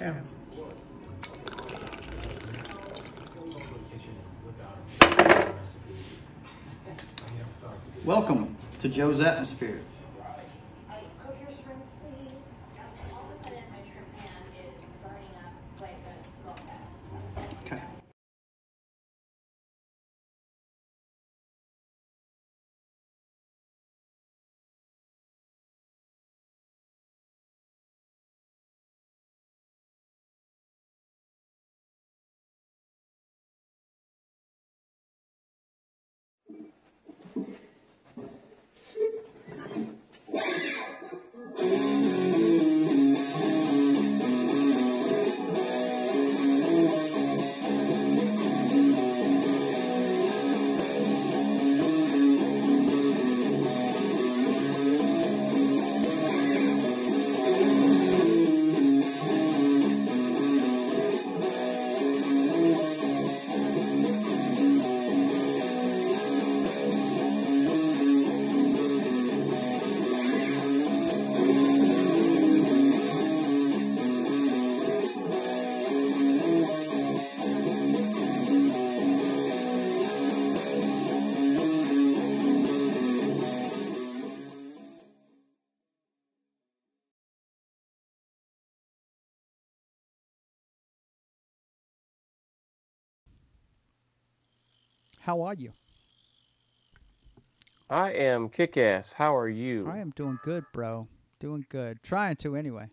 Yeah. Welcome to Joe's Atmosphere. Cook your shrimp, please. All of a sudden, my shrimp pan is burning up like a smoke fest. Okay. How are you? I am kick-ass. How are you? I am doing good, bro. Doing good. Trying to, anyway.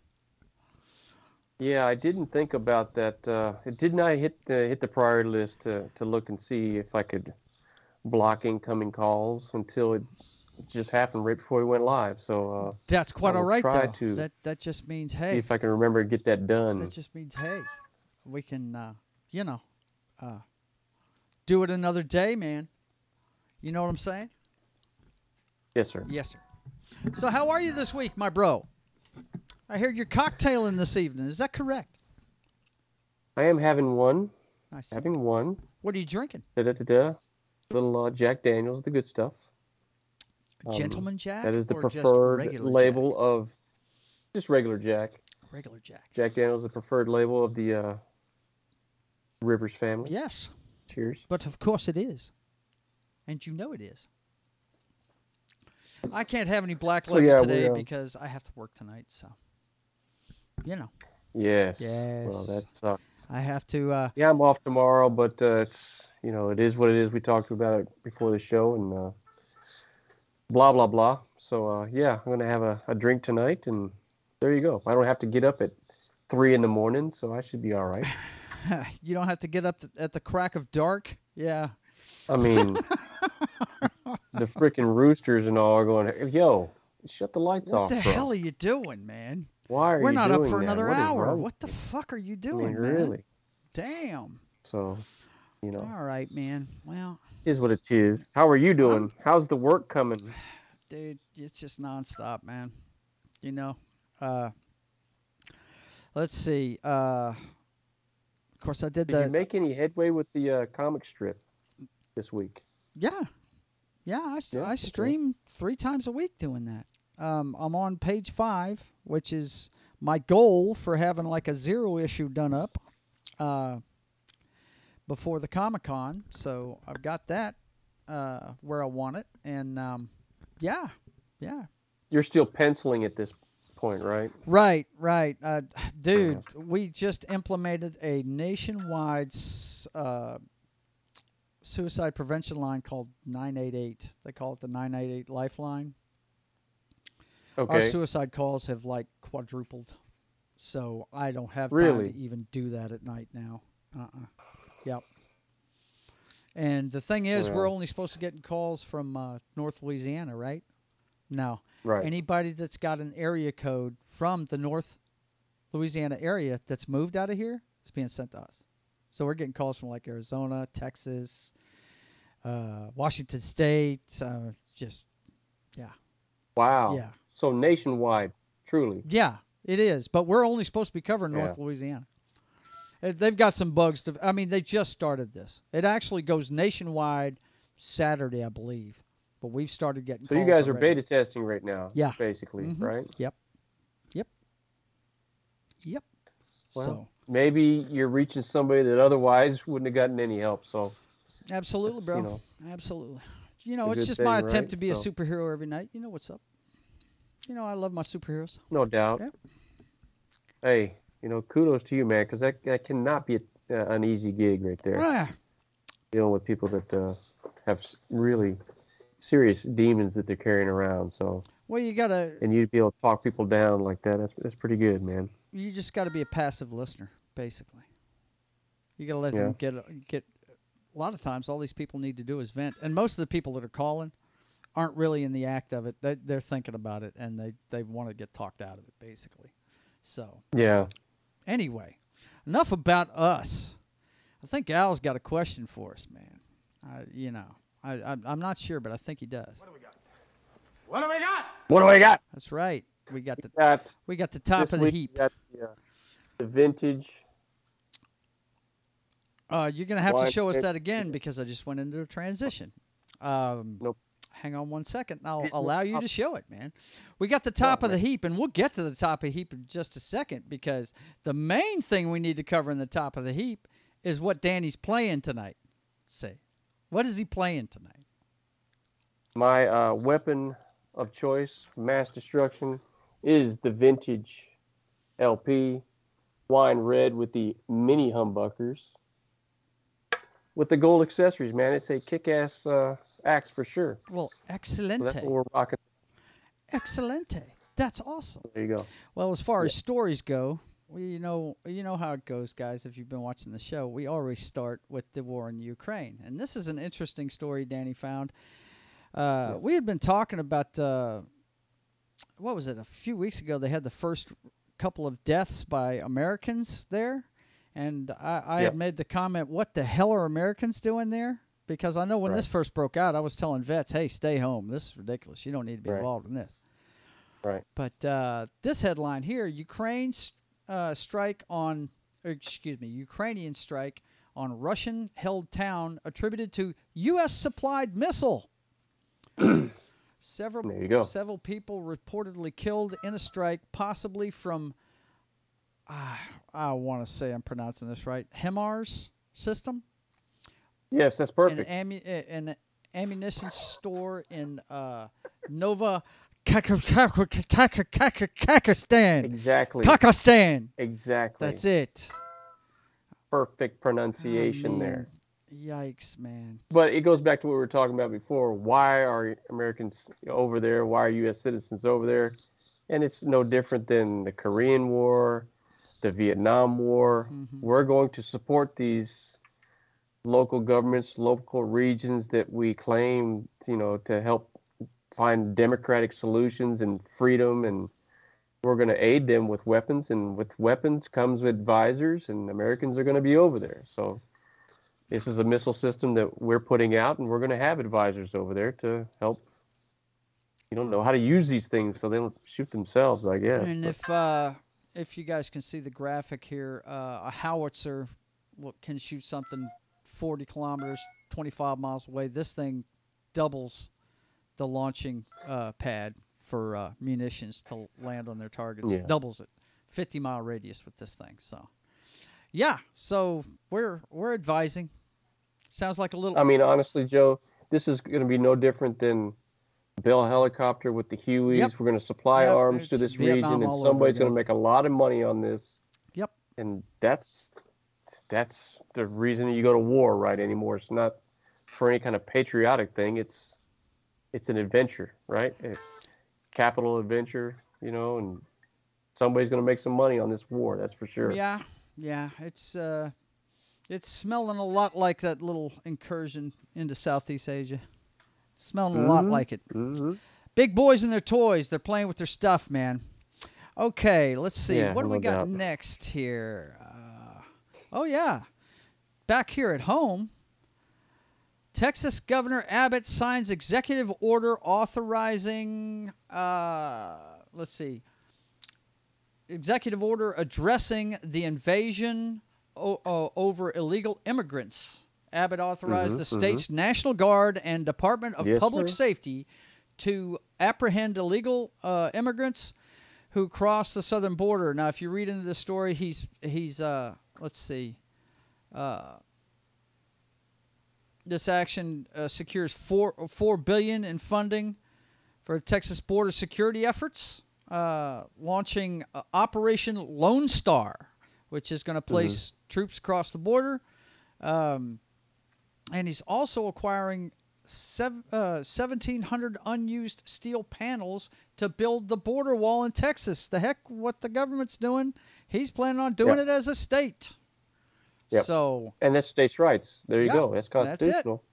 Yeah, I didn't think about that. It did not hit the priority list to look and see if I could block incoming calls until it just happened right before we went live. So That's quite all right, try though. to That just means, see hey. if I can remember to get that done. That just means, hey, we can, do it another day, man. You know what I'm saying? Yes, sir. Yes, sir. So how are you this week, my bro? I hear you're cocktailing this evening. Is that correct? I am having one. I see. Having one. What are you drinking? Da-da-da-da. Little Jack Daniels, the good stuff. Gentleman Jack? That is the or just preferred regular label Jack? of just regular Jack. Regular Jack. Jack Daniels, the preferred label of the Rivers family. Yes. Cheers. But of course it is. And you know it is. I can't have any black label today because I have to work tonight, so you know. Yes. Yes. Well, that sucks. I have to Yeah, I'm off tomorrow, but it's it is what it is. We talked about it before the show and blah blah blah. So yeah, I'm gonna have a drink tonight, and there you go. I don't have to get up at 3 in the morning, so I should be all right. You don't have to get up at the crack of dark. Yeah. I mean, the freaking roosters and all are going, yo, shut the lights off. What the bro. hell are you doing, man? Why are We're you not doing up for that? another What is hour. wrong What the with you? fuck are you I doing, mean, man? really? Damn. So, All right, man. Well, is what it is. How are you doing? How's the work coming? dude, it's just nonstop, man. You know, let's see. Of course, I did Did the. you make any headway with the comic strip this week? Yeah, I stream 3 times a week doing that. I'm on page 5, which is my goal for having like a 0 issue done up before the Comic-Con. So I've got that where I want it, and yeah. You're still penciling at this point, right? Right. Dude, we just implemented a nationwide suicide prevention line called 988. They call it the 988 Lifeline. Okay. Our suicide calls have like quadrupled. So I don't have time Really? to even do that at night now. Yep. And the thing is, we're only supposed to get calls from North Louisiana, right? Now, anybody that's got an area code from the North Louisiana area that's moved out of here, it's being sent to us. So we're getting calls from like Arizona, Texas, Washington State, yeah. Wow. Yeah. So nationwide, truly. Yeah, it is. But we're only supposed to be covering North Louisiana. They've got some bugs. They just started this. It actually goes nationwide Saturday, I believe. But we've started getting calls. So you guys are already. beta testing right now, basically, right? Yep. Well, so maybe you're reaching somebody that otherwise wouldn't have gotten any help. So absolutely, bro. You know, Absolutely. a It's good just thing, my attempt right? to be a So, superhero every night. You know what's up. I love my superheroes. no doubt. Yeah. Hey, kudos to you, man, because that cannot be an easy gig right there. Ah, Dealing with people that have really serious demons that they're carrying around. So, well, you gotta. and you'd be able to talk people down like that. That's pretty good, man. You just gotta be a passive listener, basically. You gotta let Yeah. them get. A lot of times, all these people need to do is vent, and most of the people that are calling aren't really in the act of it. They're thinking about it, and they want to get talked out of it, basically. So Yeah. anyway, enough about us. I think Al's got a question for us, man. I'm not sure, but I think he does. What do we got? What do we got? What do I got? That's right. We got the This top of the week heap. we got the vintage. You're gonna have to wine show us pick. that again because I just went into a transition. Nope. Hang on one second, and I'll Hit me allow you up. to show it, man. We got the top of the man. heap, and we'll get to the top of the heap in just a second because the main thing we need to cover in the top of the heap is what Danny's playing tonight. Say, what is he playing tonight? My weapon of choice for mass destruction is the vintage LP wine red with the mini humbuckers with the gold accessories, man. It's a kick-ass axe for sure. Well, So excelente. that's what we're rocking. Excelente. That's awesome. There you go. Well, as far as stories go, you know how it goes, guys. If you've been watching the show, we always start with the war in Ukraine, and this is an interesting story Danny found. We had been talking about what was it? A few weeks ago, they had the first couple of deaths by Americans there, and I had made the comment, "What the hell are Americans doing there?" Because I know when this first broke out, I was telling vets, "Hey, stay home. This is ridiculous. You don't need to be involved in this." Right. But this headline here: Ukrainian strike on Russian-held town attributed to U.S.-supplied missile. There you go. Several people reportedly killed in a strike, possibly from, I want to say I'm pronouncing this right, HIMARS system. Yes, that's perfect. An ammunition store in Nova Kakistan. Exactly. Kakistan. Exactly. That's it. Perfect pronunciation there. Yikes, man. But it goes back to what we were talking about before. Why are Americans over there? Why are U.S. citizens over there? And it's no different than the Korean War, the Vietnam War. Mm-hmm. We're going to support these local governments, local regions that we claim, to help find democratic solutions and freedom. And we're going to aid them with weapons. And with weapons comes advisors, and Americans are going to be over there. So this is a missile system that we're putting out, and we're going to have advisors over there to help, know how to use these things so they don't shoot themselves, I guess. And if you guys can see the graphic here, a howitzer can shoot something 40 kilometers, 25 miles away. This thing doubles the launching pad for munitions to land on their targets. Yeah. Doubles it. 50-mile radius with this thing. So, yeah. So we're advising. Sounds like a little. I mean, honestly, Joe, this is going to be no different than Bell helicopter with the Hueys. Yep. We're going to supply arms to this Vietnam region, all and over somebody's going again. to make a lot of money on this. Yep. And that's the reason you go to war, right? Anymore, it's not for any kind of patriotic thing. It's an adventure, right? It's capital adventure, and somebody's going to make some money on this war. That's for sure. Yeah. It's smelling a lot like that little incursion into Southeast Asia. Smelling a lot like it. Mm-hmm. Big boys and their toys. They're playing with their stuff, man. Okay, let's see. Yeah, what do we no got doubt. next here? Back here at home, Texas Governor Abbott signs executive order authorizing, executive order addressing the invasion over illegal immigrants. Abbott authorized the state's National Guard and Department of Public Safety to apprehend illegal immigrants who crossed the southern border. Now, if you read into the story, he's let's see. This action secures $4 billion in funding for Texas border security efforts, launching Operation Lone Star, which is going to place troops across the border. And he's also acquiring 1,700 unused steel panels to build the border wall in Texas. The heck, what the government's doing, he's planning on doing it as a state. Yep. So, and that's states' rights. There you go. That's constitutional.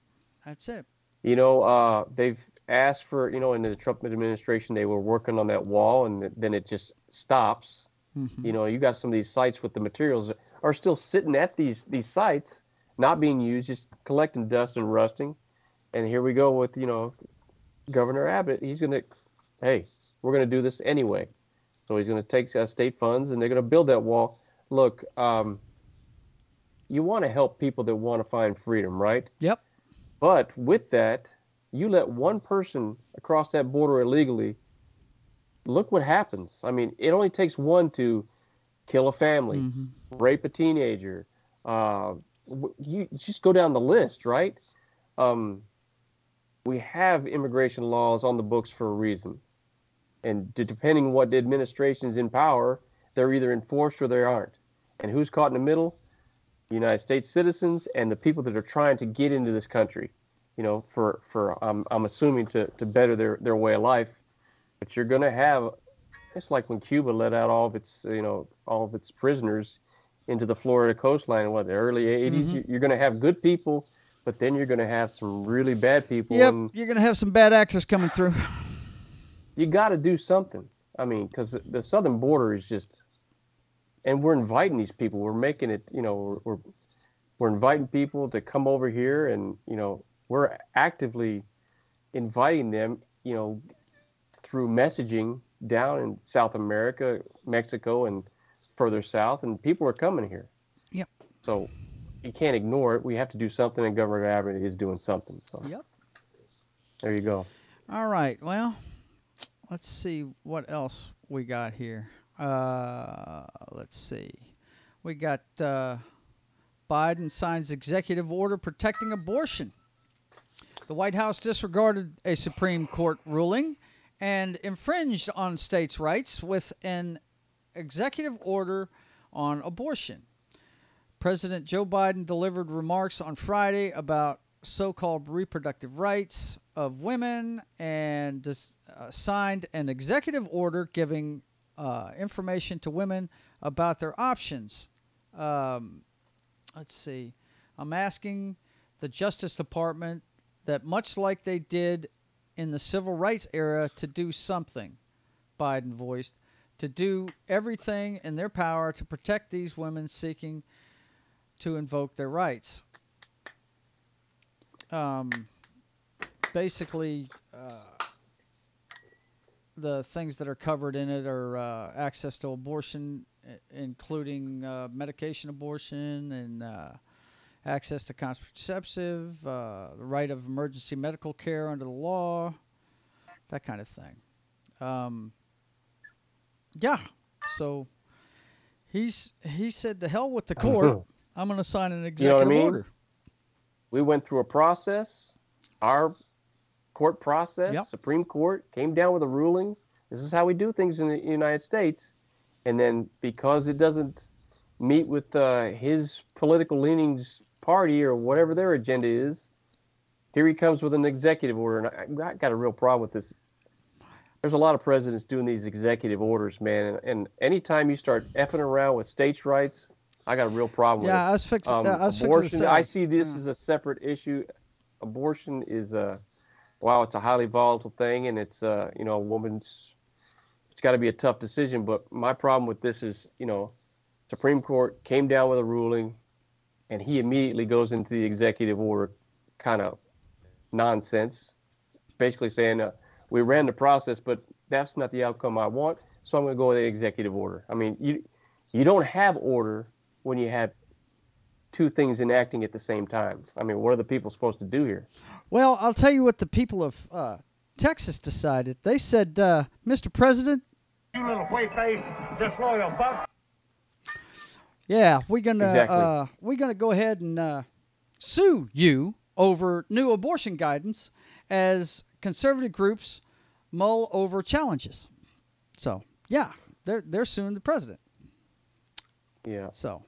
That's it. You know, they've asked for, you know, in the Trump administration, they were working on that wall, and then it just stops. You know, you got some of these sites with the materials that are still sitting at these sites, not being used, just collecting dust and rusting. And here we go with, you know, Governor Abbott. He's going to, hey, we're going to do this anyway. So he's going to take state funds, and they're going to build that wall. Look, you want to help people that want to find freedom, right? Yep. But with that, you let one person across that border illegally, look what happens. I mean, it only takes one to kill a family, rape a teenager. You just go down the list, right? We have immigration laws on the books for a reason. And depending on what the administration is in power, they're either enforced or they aren't. And who's caught in the middle? United States citizens and the people that are trying to get into this country, you know, for I'm assuming to better their way of life. But you're going to have, it's like when Cuba let out all of its prisoners into the Florida coastline in the early 80s. You're going to have good people, but then you're going to have some really bad people. Yep, and you're going to have some bad actors coming through. You got to do something. I mean, because the southern border is just, and we're inviting these people. We're making it, you know, we're inviting people to come over here, and, you know, we're actively inviting them, you know, through messaging down in South America, Mexico, and further south, and people are coming here. Yep. So you can't ignore it. We have to do something, and Governor Abbott is doing something. So yep. There you go. All right. Well, let's see what else we got here. Let's see. We got Biden signs executive order protecting abortion. The White House disregarded a Supreme Court ruling and infringed on states' rights with an executive order on abortion. President Joe Biden delivered remarks on Friday about so-called reproductive rights of women and signed an executive order giving information to women about their options. Let's see. I'm asking the Justice Department that, much like they did in the civil rights era, to do something, Biden voiced, to do everything in their power to protect these women seeking to invoke their rights. Basically, the things that are covered in it are access to abortion, including medication abortion and access to contraceptive, the right of emergency medical care under the law, that kind of thing. Yeah, so he said, to hell with the court. I'm going to sign an executive order. We went through a process, our court process, Supreme Court came down with a ruling. This is how we do things in the United States. And then because it doesn't meet with his political leanings party or whatever their agenda is, here he comes with an executive order. And I got a real problem with this. There's a lot of presidents doing these executive orders, man. And anytime you start effing around with states' rights, I got a real problem with it. I was fixing abortion, to say. I see this as a separate issue. Abortion is it's a highly volatile thing, and it's a woman's. It's got to be a tough decision. But my problem with this is, Supreme Court came down with a ruling, and he immediately goes into the executive order, kind of nonsense, basically saying we ran the process, but that's not the outcome I want, so I'm going to go with the executive order. I mean, you don't have order when you have two things enacting at the same time. I mean, what are the people supposed to do here? Well, I'll tell you what the people of Texas decided. They said, Mr. President, You little whey-faced, disloyal buck. Yeah, we're gonna go ahead and sue you over new abortion guidance as conservative groups mull over challenges. So yeah, they're suing the president. Yeah. So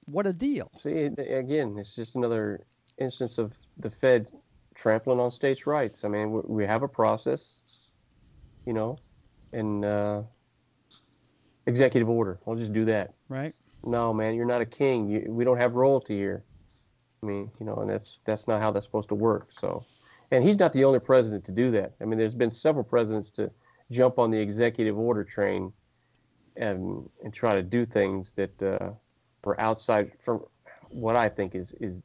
what a deal. See, again, it's just another instance of the Fed trampling on states' rights. I mean, we have a process, you know, and executive order. I'll just do that. Right. No, man, you're not a king. We don't have royalty here. I mean, you know, and that's not how that's supposed to work. So, and he's not the only president to do that. I mean, there's been several presidents to jump on the executive order train and try to do things that were outside from what I think is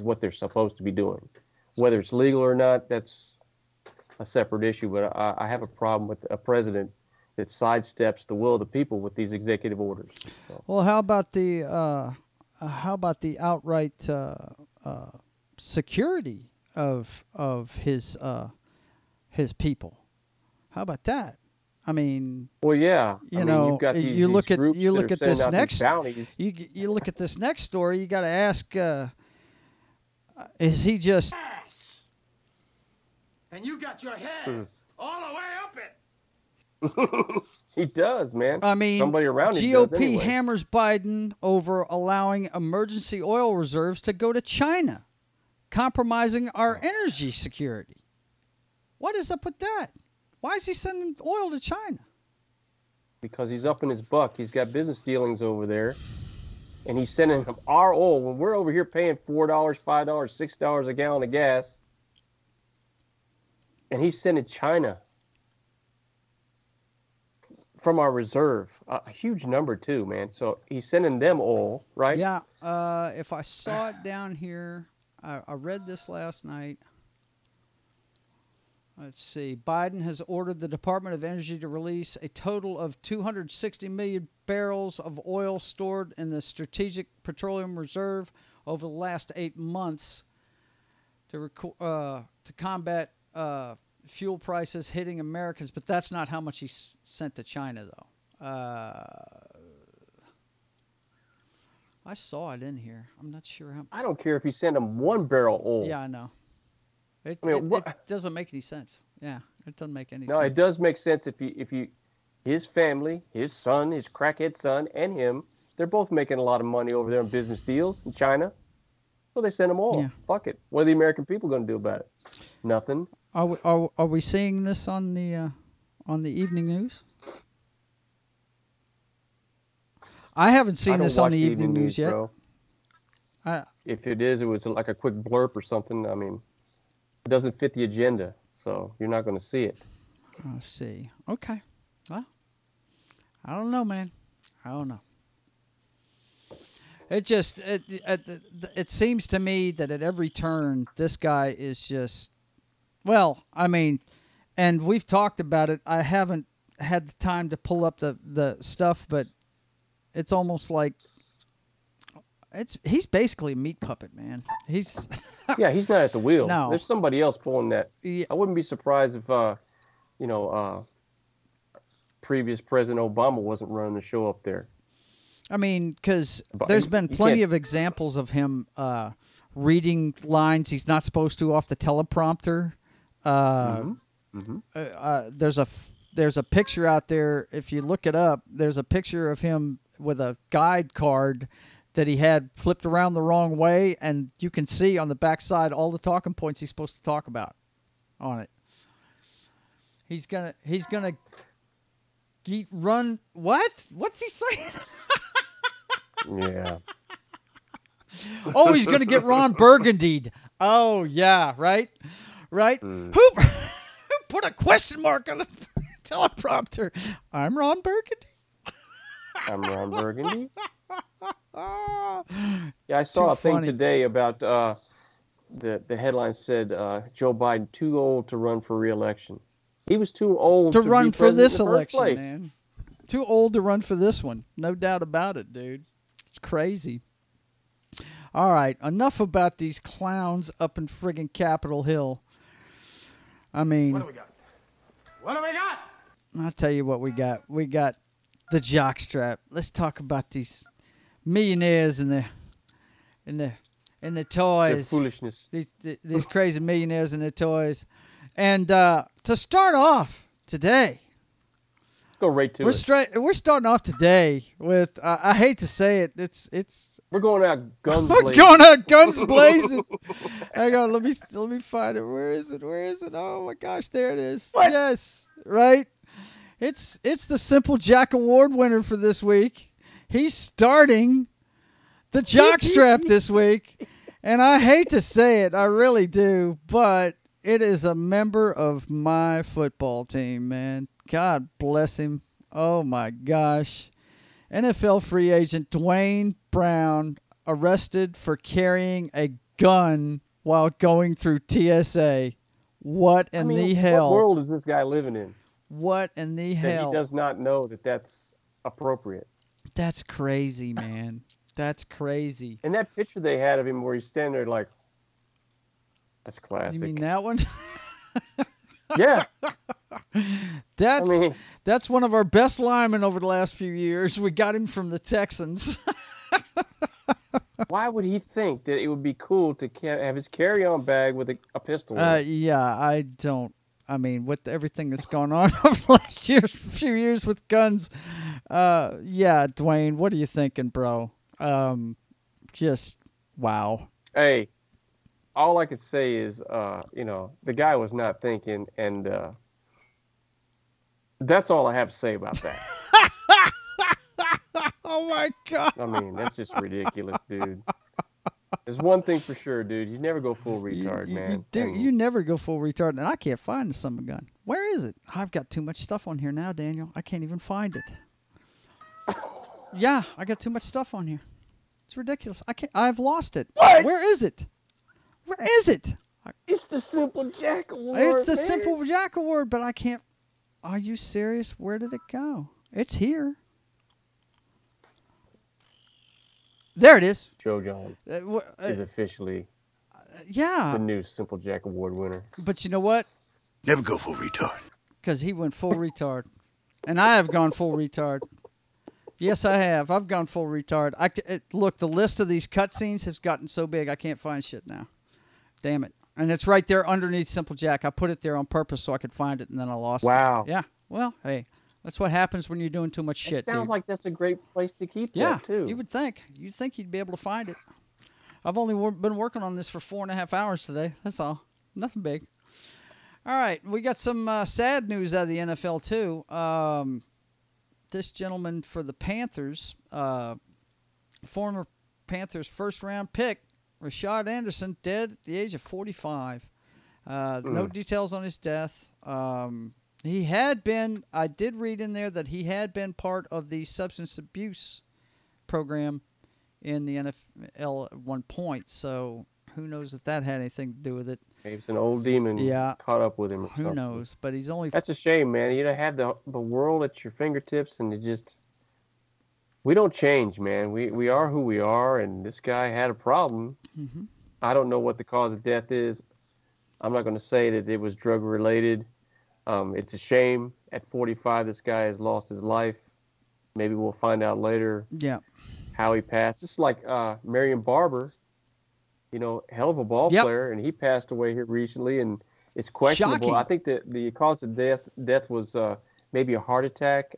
what they're supposed to be doing. Whether it's legal or not, that's a separate issue. But I have a problem with a president that sidesteps the will of the people with these executive orders. So. Well, how about the outright security of his people? How about that? I mean, well, yeah. You know, you've got these, you look at this next bounties. you look at this next story. You got to ask, is he just? And you got your head all the way up it. He does, man. I mean, somebody around him GOP does anyway. hammers Biden over allowing emergency oil reserves to go to China, compromising our energy security. What is up with that? Why is he sending oil to China? Because he's up in his buck. He's got business dealings over there, and he's sending them our oil when we're over here paying $4, $5, $6 a gallon of gas, and he's sending China from our reserve, a huge number too, man. So he's sending them oil, right? Yeah. If I saw it down here, I read this last night. Let's see. Biden has ordered the Department of Energy to release a total of 260 million barrels of oil stored in the Strategic Petroleum Reserve over the last 8 months to combat fuel prices hitting Americans, but that's not how much he sent to China, though. I saw it in here. I'm not sure how. I don't care if he sent them 1 barrel oil. Yeah, I know. It doesn't make any sense. Yeah, it doesn't make any sense. No, it does make sense if his family, his son, his crackhead son, and him, they're both making a lot of money over there in business deals in China. So they send them all. Yeah. Fuck it. What are the American people going to do about it? Nothing. Are we seeing this on the evening news? I haven't seen this on the evening news yet. Bro. If it is, it was like a quick blurb or something. I mean, it doesn't fit the agenda, so you're not going to see it. I see. Okay. Well, I don't know, man. I don't know. It seems to me that at every turn, this guy is just. Well, I mean, and we've talked about it. I haven't had the time to pull up the stuff, but it's almost like he's basically a meat puppet, man. He's yeah, he's not at the wheel. No. There's somebody else pulling that. Yeah. I wouldn't be surprised if previous President Obama wasn't running the show up there. I mean, because there's been plenty of examples of him reading lines he's not supposed to off the teleprompter. There's a picture out there. If you look it up, there's a picture of him with a guide card that he had flipped around the wrong way, and you can see on the backside all the talking points he's supposed to talk about on it. He's gonna run. What? What's he saying? Yeah. Oh, he's gonna get Ron Burgundied. Oh yeah, right. Who put a question mark on the teleprompter? I'm Ron Burgundy. I'm Ron Burgundy. Yeah, I saw a thing today about the headline said Joe Biden too old to run for re-election. He was too old to run for this election, place. man. Too old to run for this one. No doubt about it, dude. It's crazy. All right, enough about these clowns up in friggin' Capitol Hill. I mean, What do we got? What do we got? I'll tell you what we got. We got the Jock Strap. Let's talk about these millionaires and the toys. Their foolishness. These crazy millionaires and their toys. And to start off today, go right to it. We're starting off today with. I hate to say it. It's. We're going out guns We're blazing. going out guns blazing. Hang on, let me find it. Where is it? Oh my gosh, there it is. What? Yes, right. It's the Simple Jack Award winner for this week. He's starting the Jock Strap this week, and I hate to say it, I really do, but it is a member of my football team, man. God bless him. Oh my gosh. NFL free agent Dwayne Brown arrested for carrying a gun while going through TSA. What in the hell? What world is this guy living in? What in the hell? He does not know that that's appropriate. That's crazy, man. That's crazy. And that picture they had of him where he's standing there like, that's classic. You mean that one? Yeah. That's one of our best linemen over the last few years. We got him from the Texans. Why would he think that it would be cool to have his carry-on bag with a pistol? Yeah, I don't. I mean, with everything that's gone on over the last few years with guns, yeah, Dwayne, what are you thinking, bro? Just wow. Hey, all I could say is, the guy was not thinking, and that's all I have to say about that. Oh my God. I mean, that's just ridiculous, dude. There's one thing for sure, dude. You never go full retard, man. You never go full retard, and I can't find the summer gun. Where is it? I've got too much stuff on here now, Daniel. I can't even find it. Yeah, I got too much stuff on here. It's ridiculous. I've lost it. What? Where is it? Where is it? It's the Simple Jack Award. It's the Simple Jack Award, but I can't. Are you serious? Where did it go? It's here. There it is. Joe John is officially the new Simple Jack Award winner. But you know what? Never go full retard. Because he went full retard. And I have gone full retard. Yes, I have. I've gone full retard. Look, the list of these cutscenes has gotten so big I can't find shit now. Damn it. And it's right there underneath Simple Jack. I put it there on purpose so I could find it, and then I lost it. Wow. Yeah. Well, hey, that's what happens when you're doing too much shit, It sounds dude. like that's a great place to keep Yeah, that, too. you would think. You'd think you'd be able to find it. I've only been working on this for 4.5 hours today. That's all. Nothing big. All right. We got some sad news out of the NFL, too. This gentleman for the Panthers, former Panthers first-round pick, Rashad Anderson, dead at the age of 45. No details on his death. He had been, I did read in there that he had been part of the substance abuse program in the NFL at one point. So who knows if that had anything to do with it. Maybe it's an old demon caught up with him or something. Who knows? But he's only... That's a shame, man. You have the world at your fingertips, and we don't change, man. We are who we are, and this guy had a problem. Mm-hmm. I don't know what the cause of death is. I'm not going to say that it was drug-related. It's a shame. At 45, this guy has lost his life. Maybe we'll find out later how he passed. Just like Marion Barber, hell of a ball player, and he passed away here recently, and it's questionable. Shocking. I think that the cause of death was maybe a heart attack.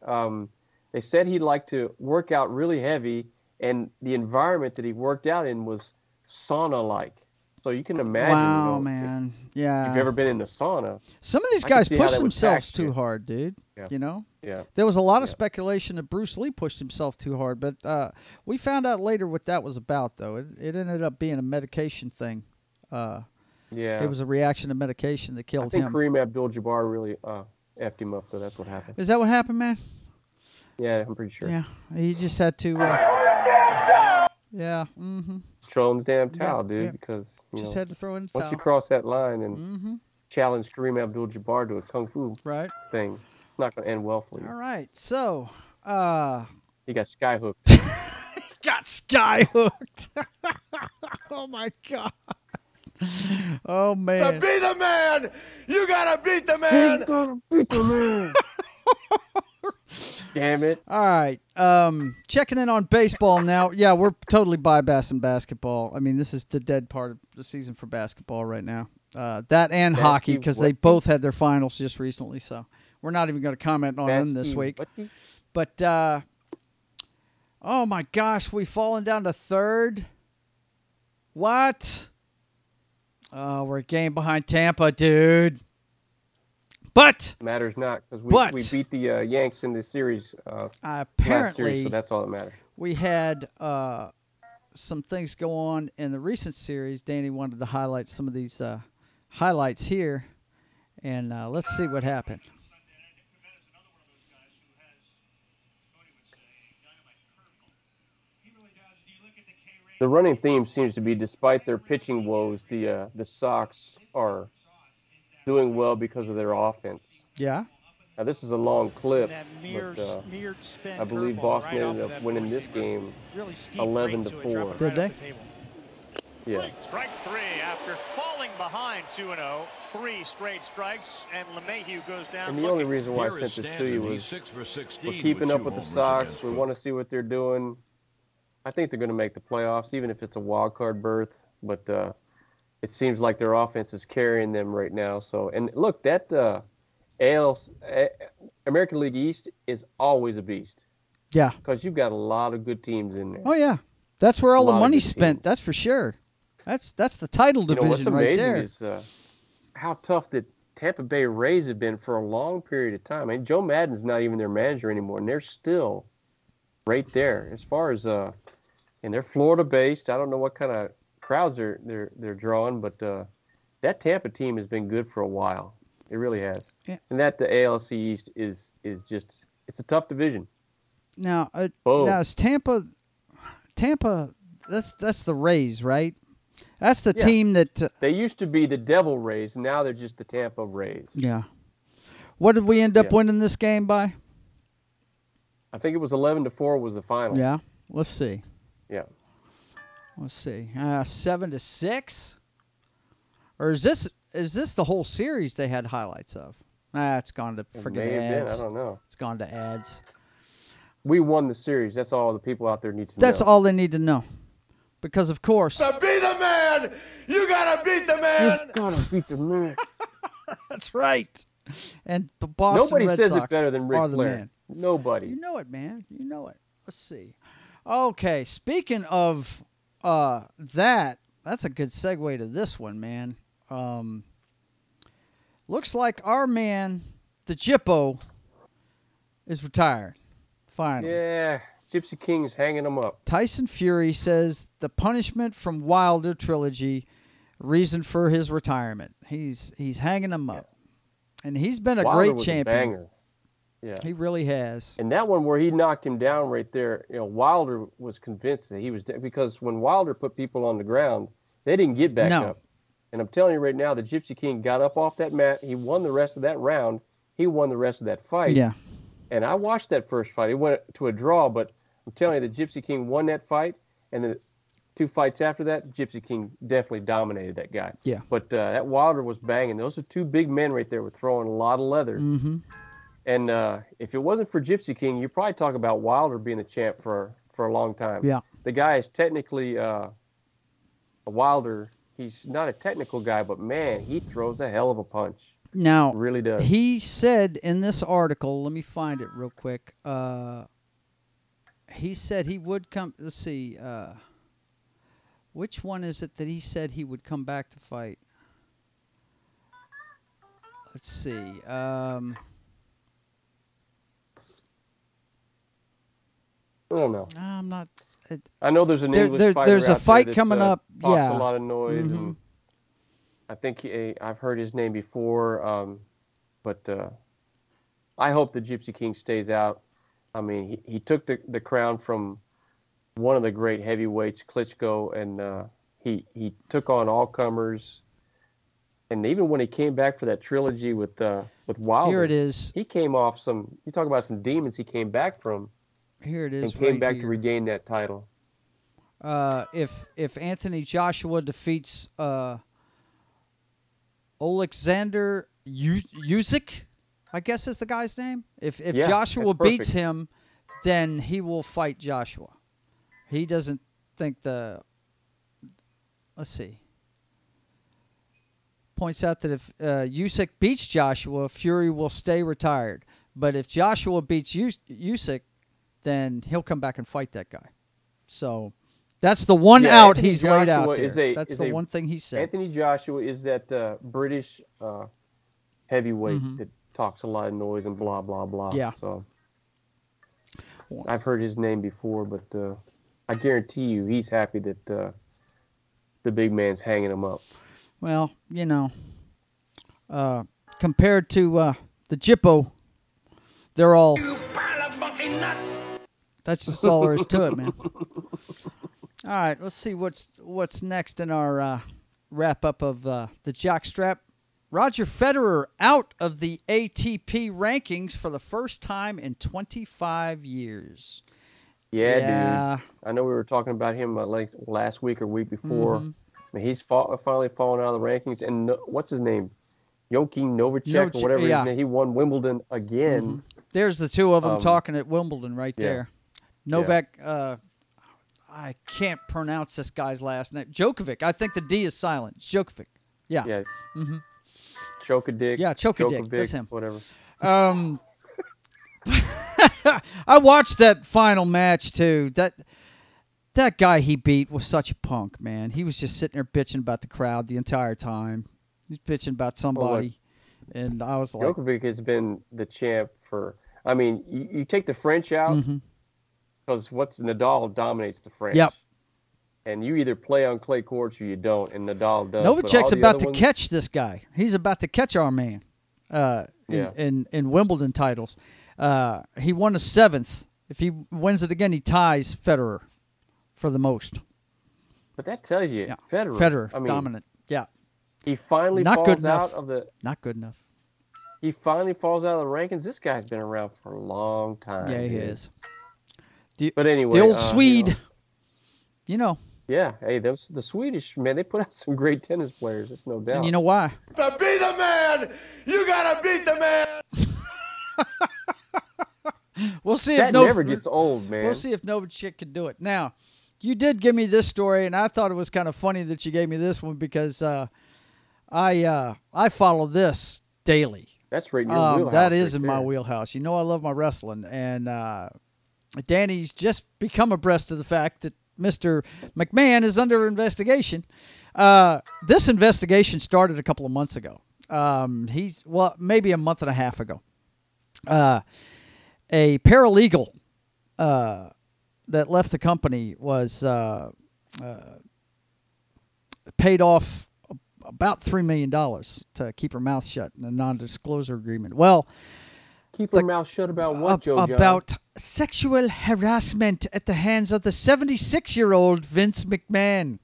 They said he liked to work out really heavy, and the environment that he worked out in was sauna-like. So you can imagine. Wow, man. Yeah. If you've ever been in the sauna. Some of these guys push themselves too hard, dude. Yeah. Yeah. There was a lot of speculation that Bruce Lee pushed himself too hard, but we found out later what that was about, though. It ended up being a medication thing. It was a reaction to medication that killed him. I think Kareem Abdul-Jabbar really effed him up, so that's what happened. Is that what happened, man? Yeah, I'm pretty sure. Yeah, he just had to. Yeah. Mm-hmm. Throw in the damn towel, dude, because just had to throw in the towel. Once you cross that line and challenge Kareem Abdul-Jabbar to a kung fu thing, it's not going to end well for you. All right, so he got skyhooked. Got skyhooked. Oh my God. Oh man. To be the man, you gotta beat the man. You gotta beat the man. Damn it. All right. Checking in on baseball now. Yeah, we're totally bypassing basketball. I mean, this is the dead part of the season for basketball right now. That and hockey, because they both had their finals just recently. So we're not even going to comment on them this week. But, oh, my gosh, we've fallen down to third. What? Oh, we're a game behind Tampa, dude. But matters not, because we beat the Yanks in the series. Apparently, last series, so that's all that matters. We had some things go on in the recent series. Danny wanted to highlight some of these highlights here, and let's see what happened. The running theme seems to be, despite their pitching woes, the Sox are doing well because of their offense. Yeah. Now, this is a long clip, but I believe Boston ended up winning this game 11-4. Did they? Yeah. Strike three after falling behind 2-0. 3 straight strikes, and LeMahieu goes down. And the only reason why I sent this to you was we're keeping up with the Sox. We want to see what they're doing. I think they're going to make the playoffs, even if it's a wild card berth. But it seems like their offense is carrying them right now. So, and look, that American League East is always a beast. Yeah. Because you've got a lot of good teams in there. Oh yeah, that's where all the money's spent. That's for sure. That's the title division right there. What's amazing is how tough the Tampa Bay Rays have been for a long period of time. I mean, Joe Madden's not even their manager anymore, and they're still right there. As far as and they're Florida-based. I don't know what kind of crowds they're drawing, but that Tampa team has been good for a while. It really has. Yeah. And that the ALC East is just, it's a tough division. Now is Tampa, that's the Rays, right? That's the team that they used to be the Devil Rays. Now they're just the Tampa Rays. Yeah. What did we end up winning this game by? I think it was 11-4 was the final. Yeah. Let's see. Yeah. Let's see. 7-6? Or is this the whole series they had highlights of? It's gone to friggin' ads. I don't know. It's gone to ads. We won the series. That's all the people out there need to know. That's all they need to know. Because, of course. To be the man, you gotta beat the man. You gotta beat the man. That's right. And the Boston Red Sox it better than Ric are the Flair. man. Nobody. You know it, man. You know it. Let's see. Okay, speaking of that's a good segue to this one, man. Looks like our man, the Jippo, is retired. Finally. Yeah, Gypsy King's hanging him up. Tyson Fury says the punishment from Wilder trilogy, reason for his retirement. He's hanging him up. And he's been a Wilder great champion. A banger. Yeah. He really has. And that one where he knocked him down right there, Wilder was convinced that he was dead, because when Wilder put people on the ground, they didn't get back up. And I'm telling you right now, the Gypsy King got up off that mat. He won the rest of that round. He won the rest of that fight. Yeah. And I watched that first fight. It went to a draw, but I'm telling you, the Gypsy King won that fight. And the 2 fights after that, Gypsy King definitely dominated that guy. Yeah. But that Wilder was banging. Those are 2 big men right there with throwing a lot of leather. Mm-hmm. And if it wasn't for Gypsy King, you'd probably talk about Wilder being the champ for a long time. Yeah. The guy is technically a Wilder. He's not a technical guy, but, man, he throws a hell of a punch. Now, he really does. He said in this article, let me find it real quick. He said he would come. Let's see. Which one is it that he said he would come back to fight? Let's see. I don't know. I'm not. I know there's an English fighter there's a out fight there that, coming up. Talks Yeah, a lot of noise. Mm-hmm. And I think I've heard his name before, but I hope the Gypsy King stays out. I mean, he took the crown from one of the great heavyweights, Klitschko, and he took on all comers. And even when he came back for that trilogy with Wilder, here it is. He came off some. You talk about some demons he came back from. Here it is. And came right back here. to regain that title. If Anthony Joshua defeats Alexander Usyk, I guess is the guy's name. If Yeah, Joshua that's beats perfect. him, then he will fight Joshua. He doesn't think the. Let's see. Points out that if Usyk beats Joshua, Fury will stay retired. But if Joshua beats Usyk, then he'll come back and fight that guy. So that's the one out Anthony he's laid Joshua out there. That's the one thing he said. Anthony Joshua is that British heavyweight that talks a lot of noise and blah, blah, blah. Yeah. So I've heard his name before, but I guarantee you he's happy that the big man's hanging him up. Well, compared to the Jippo, they're all. You pile of monkey nuts. That's just all there is to it, man. All right, let's see what's next in our wrap up of the Jock Strap. Roger Federer out of the ATP rankings for the first time in 25 years. Yeah, dude. I know we were talking about him like last week or week before. I mean, he's finally fallen out of the rankings. And what's his name? Joakim Novacek or whatever his name. He won Wimbledon again. There's the two of them talking at Wimbledon right there. Novak, I can't pronounce this guy's last name. Djokovic. I think the D is silent. Djokovic. Yeah. Yeah. Chokadick. Yeah, Chokadick. That's him. Whatever. I watched that final match too. That guy he beat was such a punk, man. He was just sitting there bitching about the crowd the entire time. He's bitching about somebody, and I was like, Djokovic has been the champ for. I mean, you take the French out because Nadal dominates the French. Yep. And you either play on clay courts or you don't, and Nadal does. Novacek's about to catch this guy. He's about to catch our man in Wimbledon titles. He won a 7th. If he wins it again, he ties Federer for the most. But that tells you, Federer, I mean, dominant. Yeah. He finally falls out of the. Not good enough. He finally falls out of the rankings. This guy's been around for a long time. Yeah, he is. But anyway, the old Swede. Yeah, hey, the Swedish, man, they put out some great tennis players. There's no doubt. And you know why? To be the man, you gotta beat the man. We'll see that if never gets old, man. We'll see if Novacek can do it. Now, you did give me this story, and I thought it was kind of funny that you gave me this one because I follow this daily. That's right in your wheelhouse. That is right in there. my wheelhouse. You know I love my wrestling, and Danny's just become abreast of the fact that Mr. McMahon is under investigation. This investigation started a couple of months ago. Maybe a month and a half ago. A paralegal that left the company was paid off about $3 million to keep her mouth shut in a non-disclosure agreement. Well, keep her mouth shut about what, Joe? About sexual harassment at the hands of the 76-year-old Vince McMahon.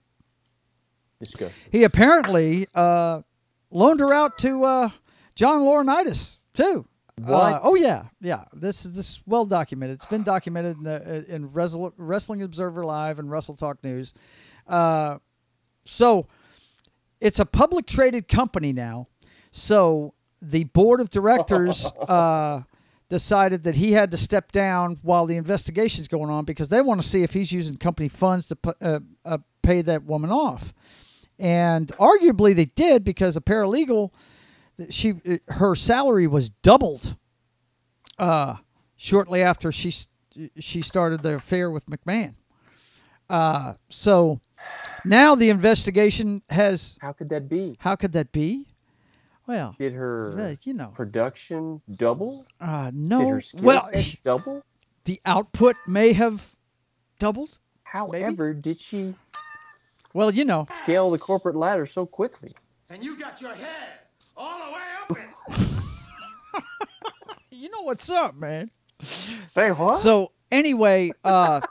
Disgusting. He apparently loaned her out to John Laurinaitis too. What? Oh yeah. This is well documented. It's been documented in Wrestling Observer Live and Wrestle Talk News. So it's a public traded company now. So the board of directors decided that he had to step down while the investigation's going on because they want to see if he's using company funds to pay that woman off. And arguably they did because a paralegal, her salary was doubled shortly after she started the affair with McMahon. So now the investigation has. How could that be? How could that be? Well, did her production double? No. Did her skill set double? The output may have doubled. However, did she? Well, scale the corporate ladder so quickly. And you got your head all the way up it. You know what's up, man. Say what? So anyway,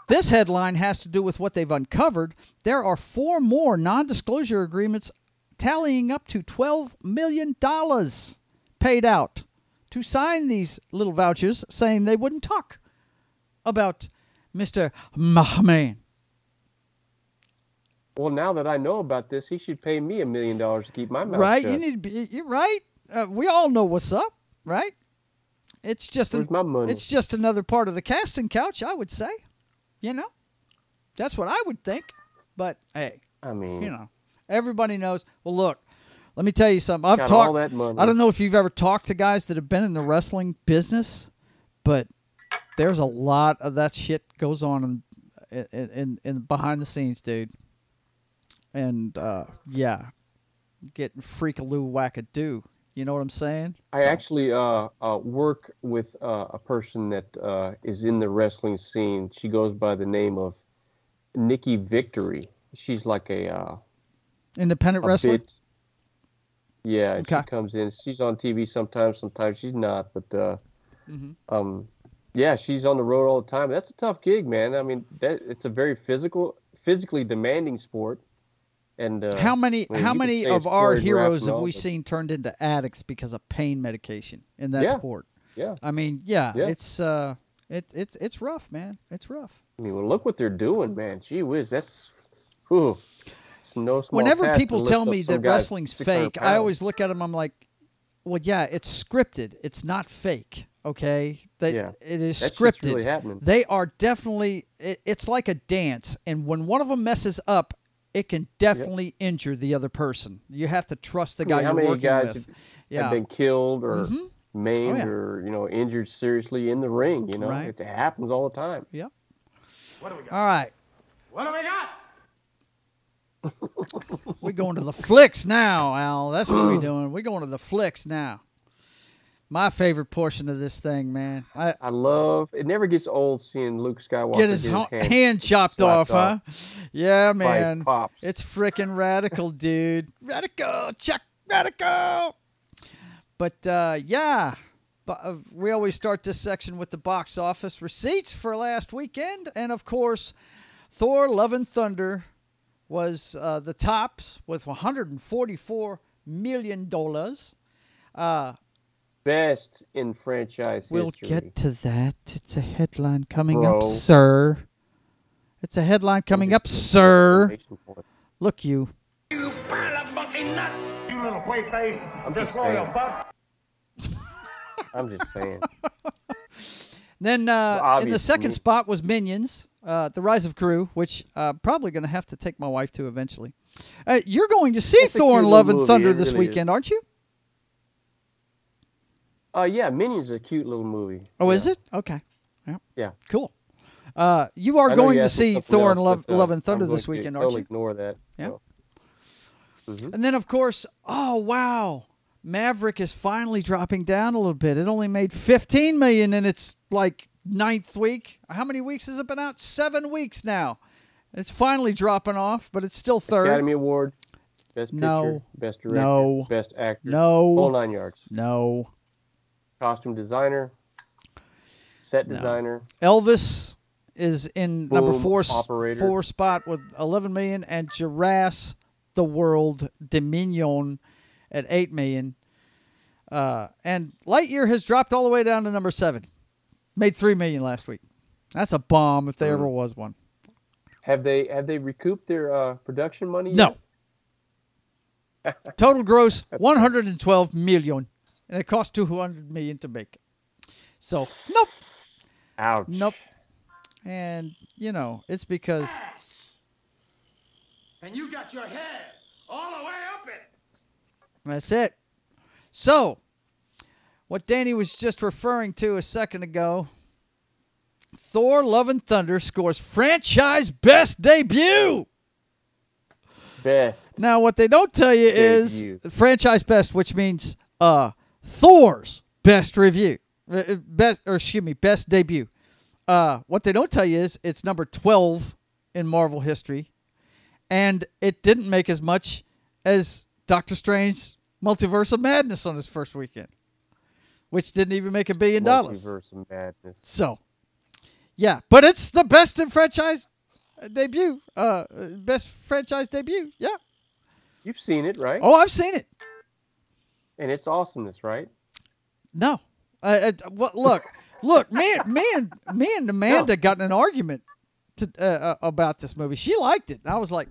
this headline has to do with what they've uncovered. There are 4 more non-disclosure agreements tallying up to $12 million paid out to sign these little vouchers saying they wouldn't talk about Mr. McMahon. Well, now that I know about this, he should pay me $1 million to keep my mouth right? shut. You need to be. You're right. We all know what's up, right? it's just Where's my money? It's just another part of the casting couch, I would say. You know, that's what I would think. But hey, I mean, you know, everybody knows. Well, look, let me tell you something. I've got talked. all that money. I don't know if you've ever talked to guys that have been in the wrestling business, but there's a lot of that shit goes on in behind the scenes, dude. And yeah, getting freakaloo wackadoo. You know what I'm saying? I actually work with a person that is in the wrestling scene. She goes by the name of Nikki Victory. She's like a independent wrestler. Yeah, okay. She comes in. She's on TV sometimes. Sometimes she's not. But yeah, she's on the road all the time. That's a tough gig, man. I mean, it's a very physically demanding sport. And how many of our heroes have we seen turned into addicts because of pain medication in that sport? Yeah. I mean, it's rough, man. It's rough. I mean, well, look what they're doing, man. Gee whiz, that's no small Whenever task people to tell lift me up some that guy's wrestling's 600 fake, I pounds. always look at them. I'm like, well, yeah, it's scripted. It's not fake. Okay, it is that scripted. Shit's really happening. They are definitely. It's like a dance, and when one of them messes up, it can definitely injure the other person. You have to trust the guy you're working with. How many guys have been killed or maimed or injured seriously in the ring? You know, it happens all the time. Yeah. What do we got? All right. What do we got? We're going to the Flix now, Al. That's what we're doing. We're going to the Flix now. My favorite portion of this thing, man. I love it. Never gets old seeing Luke Skywalker get his hand chopped off, huh? Yeah, man. Pops. It's freaking radical, dude. Radical, Chuck, radical. But yeah, we always start this section with the box office receipts for last weekend, and of course, Thor: Love and Thunder was the tops with $144 million. Best in franchise we'll history. We'll get to that. It's a headline coming up, sir. It's a headline coming up, sir. Look, you. You pile of monkey nuts. You little white face. I'm just saying. I'm just saying. Then in the second spot was Minions, The Rise of Gru, which probably going to have to take my wife to eventually. You're going to see Thor: Love and Thunder this weekend, aren't you? Yeah, Minions is a cute little movie. Oh, is it? Okay. Yeah. Cool. You are going to see Thor and Love and Thunder this weekend, aren't you? Ignore that. Yeah. So. And then, of course, oh, wow. Maverick is finally dropping down a little bit. It only made $15 million in its, like, 9th week. How many weeks has it been out? 7 weeks now. It's finally dropping off, but it's still third. Academy Award, Best Picture, Best Director, Best Actor. All 9 yards. No. Costume designer, set designer. Elvis is in number 4 spot with $11 million, and Jurassic the World Dominion at $8 million. And Lightyear has dropped all the way down to number 7. Made $3 million last week. That's a bomb if there ever was one. Have they recouped their production money yet? No. Total gross $112 million. And it cost $200 million to make. So, nope. Ouch. Nope. And, it's because... Yes. And you got your head all the way up it. That's it. So, what Danny was just referring to a second ago, Thor: Love and Thunder scores franchise best debut. Best. Now, what they don't tell you is franchise best, which means... Thor's best review, best debut. What they don't tell you is it's number 12 in Marvel history, and it didn't make as much as Doctor Strange Multiverse of Madness on his first weekend, which didn't even make $1 billion. Multiverse of Madness. So, yeah, but it's the best in franchise debut. Best franchise debut. Yeah. You've seen it, right? Oh, I've seen it. And it's awesomeness, right? No. Look. Me and Amanda got in an argument about this movie. She liked it. And I was like,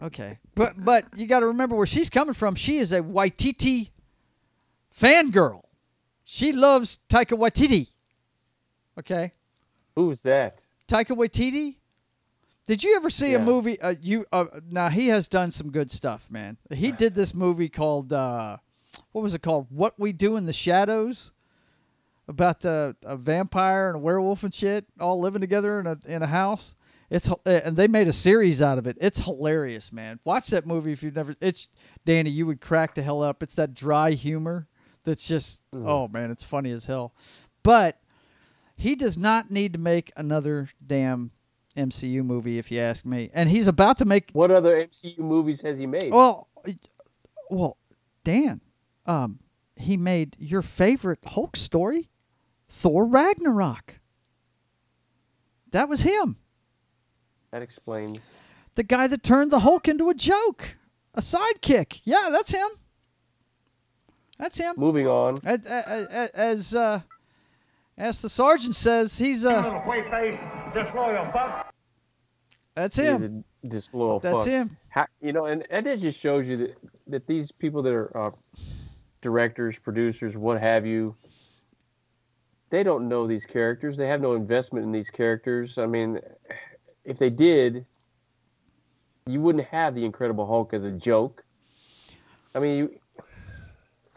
okay. But you got to remember where she's coming from. She is a Waititi fangirl. she loves Taika Waititi. Okay. Who's that? Taika Waititi. Did you ever see a movie? Now he has done some good stuff, man. He did this movie called what was it called? What We Do in the Shadows, about a vampire and a werewolf and shit all living together in a house. And they made a series out of it. It's hilarious, man. Watch that movie if you've never. It's Danny, you would crack the hell up. It's that dry humor that's just oh man, it's funny as hell. But he does not need to make another damn MCU movie, if you ask me. And he's about to make. What other MCU movies has he made? Well, Dan, he made your favorite Hulk story, Thor Ragnarok. That was him. That explains. The guy that turned the Hulk into a joke, a sidekick. Yeah, that's him. That's him. Moving on. As the sergeant says, he's a little play-face, disloyal fuck. That's him. He's a disloyal That's fuck. him. And it just shows you that these people that are directors, producers, what have you, they don't know these characters. They have no investment in these characters. I mean, if they did, you wouldn't have the Incredible Hulk as a joke. I mean,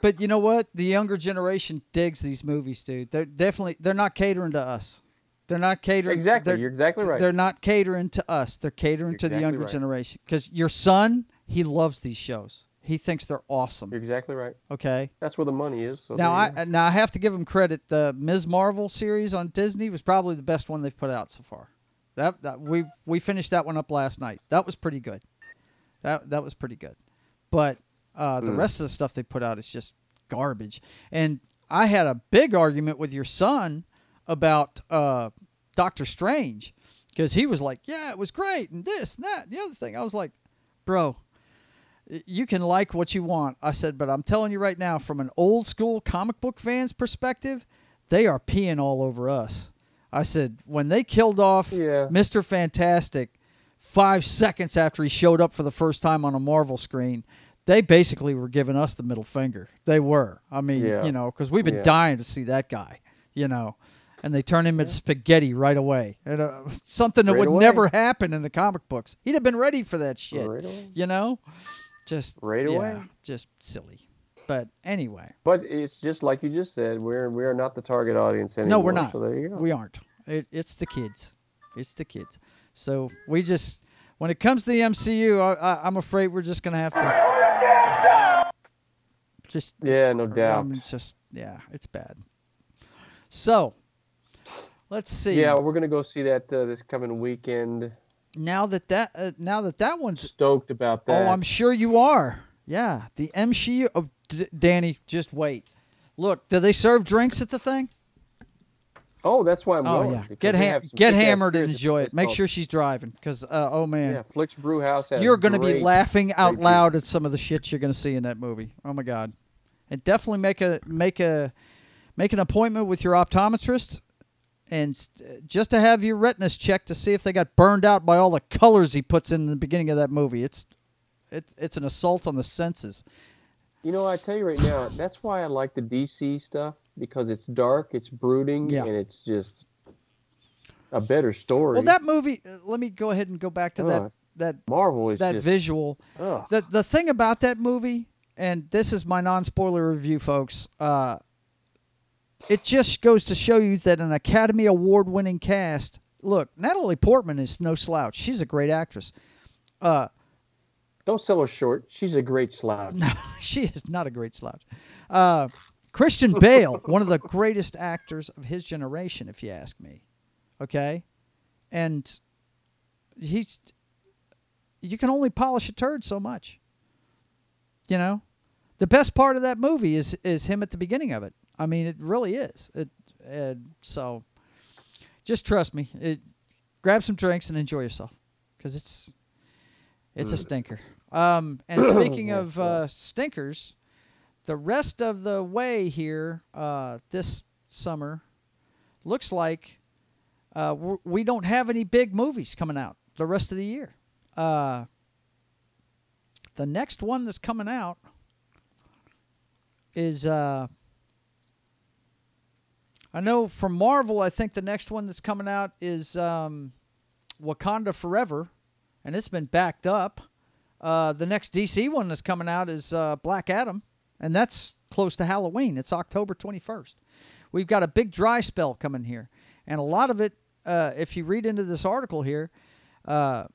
But you know what? The younger generation digs these movies, dude. They're not catering to us. They're not catering. Exactly. You're exactly right. They're not catering to us. They're catering to the younger generation. Because your son, he loves these shows. He thinks they're awesome. You're exactly right. Okay. That's where the money is. So now I have to give him credit. The Ms. Marvel series on Disney was probably the best one they've put out so far. That we finished that one up last night. That was pretty good. That was pretty good. But the rest of the stuff they put out is just garbage. And I had a big argument with your son about Doctor Strange, because he was like, yeah, it was great, and this, and that, and the other thing. I was like, bro, you can like what you want. I said, but I'm telling you right now, from an old school comic book fan's perspective, they are peeing all over us. I said, when they killed off Mr. Fantastic 5 seconds after he showed up for the first time on a Marvel screen, they basically were giving us the middle finger. They were. I mean, you know, because we've been dying to see that guy, you know. And they turn him into spaghetti right away. And, something that would never happen in the comic books. He'd have been ready for that shit, you know. Just away. Just silly. But anyway. But it's just like you just said. We are not the target audience anymore. No, we're not. So there you go. We aren't. It's the kids. It's the kids. So we just, when it comes to the MCU, I'm afraid we're just gonna have to. Just no doubt. It's just it's bad. So let's see. Yeah, we're gonna go see that this coming weekend. Now that one's stoked about that. Oh, I'm sure you are. Yeah, the MCU. Oh, Danny, just wait. Look, do they serve drinks at the thing? Oh, that's why I'm going. Yeah, get hammered and enjoy it. Make sure she's driving, because oh man, yeah, Flix Brew House. You're going to be laughing out loud at some of the shit you're going to see in that movie. Oh my God, and definitely make an appointment with your optometrist, and just to have your retinas checked to see if they got burned out by all the colors he puts in the beginning of that movie. It's an assault on the senses. You know, I tell you right now, that's why I like the DC stuff, because it's dark, it's brooding, and it's just a better story. Well, that movie, let me go ahead and go back to that Marvel is that just, visual. The thing about that movie, and this is my non-spoiler review, folks, it just goes to show you that an Academy Award-winning cast, look, Natalie Portman is no slouch. She's a great actress. Don't sell her short. She's a great slouch. No, she is not a great slouch. Christian Bale, one of the greatest actors of his generation, if you ask me. Okay? And you can only polish a turd so much. You know? The best part of that movie is him at the beginning of it. I mean, it really is. So, just trust me. Grab some drinks and enjoy yourself, because it's a stinker. And speaking of stinkers, the rest of the way here this summer looks like we don't have any big movies coming out the rest of the year. The next one that's coming out is I know from Marvel, I think the next one that's coming out is Wakanda Forever, and it's been backed up. The next DC one that's coming out is Black Adam, and that's close to Halloween. It's October 21st. We've got a big dry spell coming here, and a lot of it, if you read into this article here, a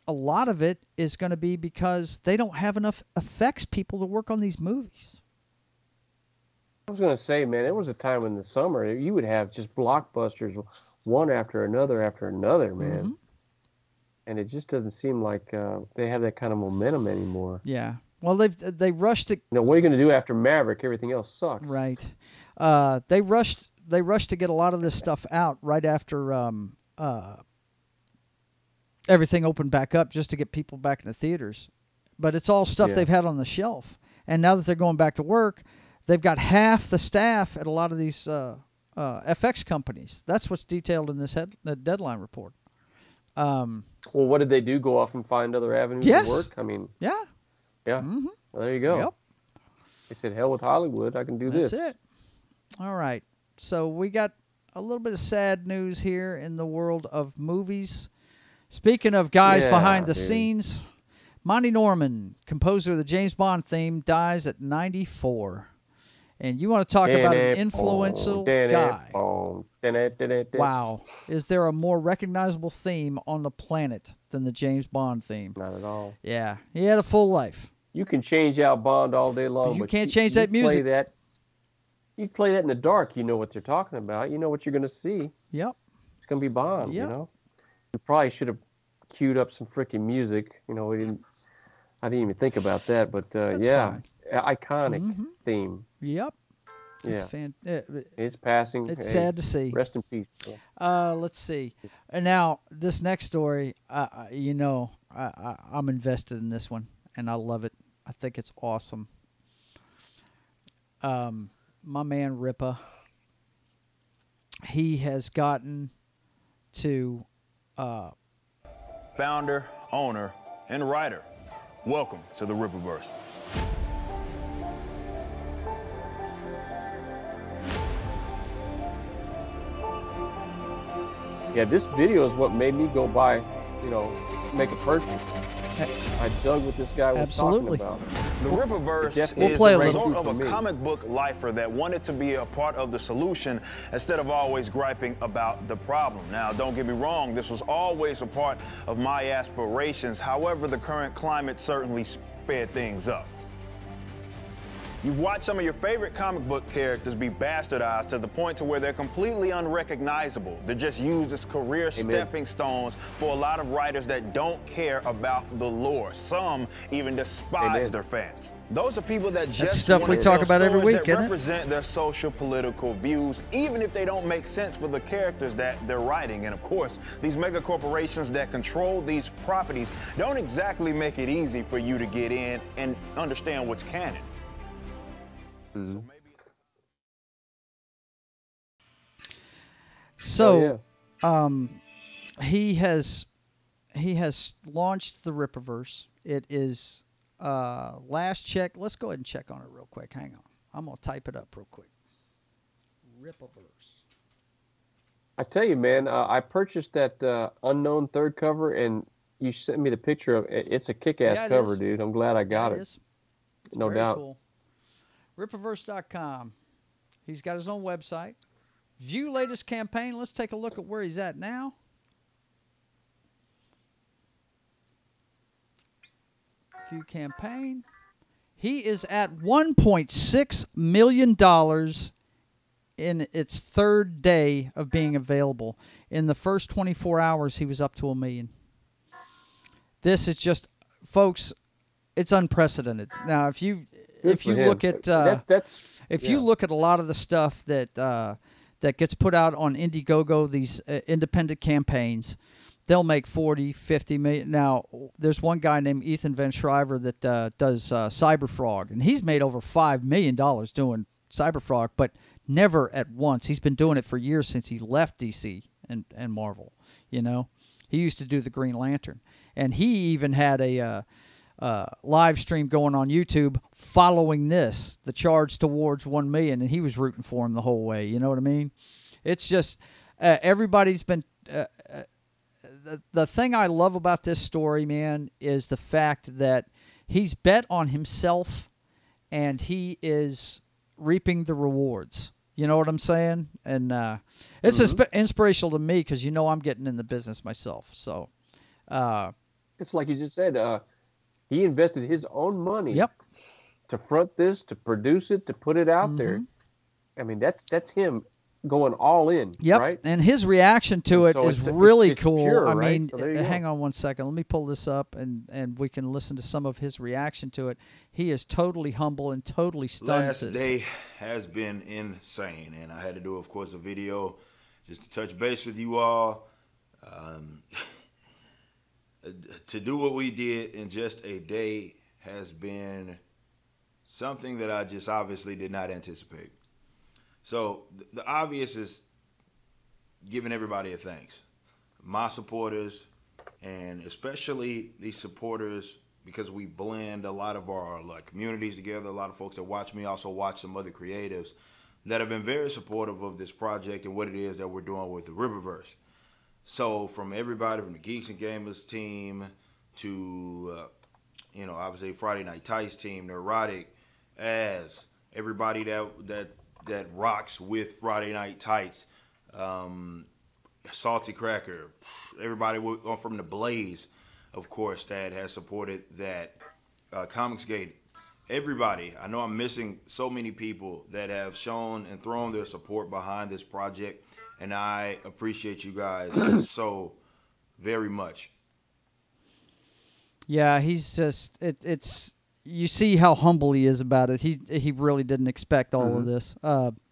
lot of it is going to be because they don't have enough effects people to work on these movies. I was going to say, man, there was a time in the summer you would have just blockbusters, one after another, man. And it just doesn't seem like they have that kind of momentum anymore. Yeah. Well, they rushed it. What are you going to do after Maverick? Everything else sucks. Right. They rushed to get a lot of this stuff out right after everything opened back up, just to get people back in the theaters. But it's all stuff they've had on the shelf. And now that they're going back to work, they've got half the staff at a lot of these FX companies. That's what's detailed in this deadline report. Well, what did they do? Go off and find other avenues of work? I mean, yeah. Mm-hmm. Well, there you go. Yep. They said, hell with Hollywood. I can do this. That's it. All right. So we got a little bit of sad news here in the world of movies. Speaking of guys behind the scenes, Monty Norman, composer of the James Bond theme, dies at 94. And you want to talk about an influential guy. Wow. Is there a more recognizable theme on the planet than the James Bond theme? Not at all. Yeah. He had a full life. You can change out Bond all day long. You can't change that music. You play that in the dark, you know what they're talking about. You know what you're going to see. Yep. It's going to be Bond, you know. You probably should have queued up some freaking music. I didn't even think about that, but fine. Iconic theme. Yep. Yeah. It's passing. It's sad to see. Rest in peace. Let's see. And now this next story, I'm invested in this one, and I love it. I think it's awesome. My man Ripa, he has gotten to founder, owner, and writer. Welcome to the Rippaverse. Yeah, this video is what made me go buy, make a purchase. I dug what this guy was talking about. The Rippaverse is the result of a comic book lifer that wanted to be a part of the solution instead of always griping about the problem. Now, don't get me wrong, this was always a part of my aspirations. However, the current climate certainly sped things up. You've watched some of your favorite comic book characters be bastardized to the point to where they're completely unrecognizable. They're just used as career stepping stones for a lot of writers that don't care about the lore. Some even despise their fans. Those are people that just stuff we talk about every week, that represent their social political views, even if they don't make sense for the characters that they're writing. And of course, these mega corporations that control these properties don't exactly make it easy for you to get in and understand what's canon. So he has launched the Rippaverse. It is last check. Let's go ahead and check on it real quick. Hang on. I'm going to type it up real quick. Rippaverse. I tell you, man, I purchased that Unknown third cover, and you sent me the picture of it. It's a kick-ass cover, dude. I'm glad I got it. It's no doubt. Cool. Rippaverse.com. He's got his own website. View latest campaign. Let's take a look at where he's at now. View campaign. He is at $1.6 million in its third day of being available. In the first 24 hours, he was up to $1 million. This is just, folks, it's unprecedented. Now, if you look at you look at a lot of the stuff that that gets put out on Indiegogo, these independent campaigns, they'll make 40, 50 million. Now, there's one guy named Ethan Van Schreiber that does Cyberfrog, and he's made over $5 million doing Cyberfrog, but never at once. He's been doing it for years since he left DC and Marvel. He used to do the Green Lantern, and he even had a live stream going on YouTube following this, the charge towards 1 million, and he was rooting for him the whole way. You know what I mean? It's just everybody's been. The thing I love about this story, man, is the fact that he's bet on himself, and he is reaping the rewards. You know what I'm saying? And it's inspirational to me because I'm getting in the business myself. So it's like you just said. He invested his own money to front this, to produce it, to put it out there. I mean, that's him going all in, right? And his reaction to it is really cool. Pure, I mean, so hang on one second. Let me pull this up, and we can listen to some of his reaction to it. He is totally humble and totally stunned. Last day has been insane, and I had to do, of course, a video just to touch base with you all. To do what we did in just a day has been something that I just obviously did not anticipate. So the obvious is giving everybody a thanks. My supporters, and especially these supporters, because we blend a lot of our communities together. A lot of folks that watch me also watch some other creatives that have been very supportive of this project and what it is that we're doing with the Riververse. So from everybody from the Geeks and Gamers team to, obviously Friday Night Tights team, Neurotic, as everybody that rocks with Friday Night Tights, Salty Cracker, everybody from the Blaze, of course, that has supported that, Comicsgate, everybody. I know I'm missing so many people that have shown and thrown their support behind this project. And I appreciate you guys so very much. Yeah, he's just it's you see how humble he is about it. He really didn't expect all of this.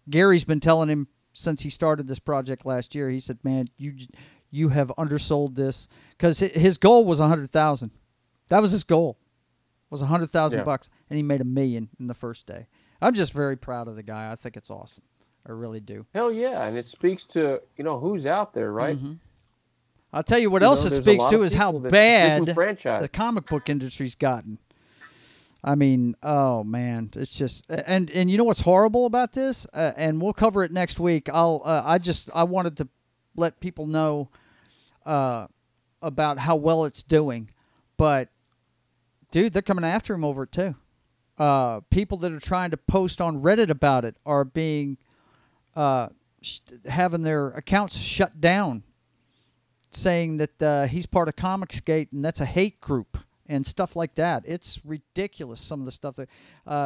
Gary's been telling him since he started this project last year. He said, "Man, you have undersold this," because his goal was 100,000. That was his goal. Was $100,000 and he made $1 million in the first day. I'm just very proud of the guy. I think it's awesome. I really do. Hell yeah, and it speaks to who's out there, right? I'll tell you what else it speaks to is how bad the comic book industry's gotten. I mean, oh man, it's just and you know what's horrible about this? And we'll cover it next week. I wanted to let people know about how well it's doing, but dude, they're coming after him over it too. People that are trying to post on Reddit about it are being having their accounts shut down, saying that he's part of Comicsgate and that's a hate group and stuff like that. It's ridiculous. Some of the stuff that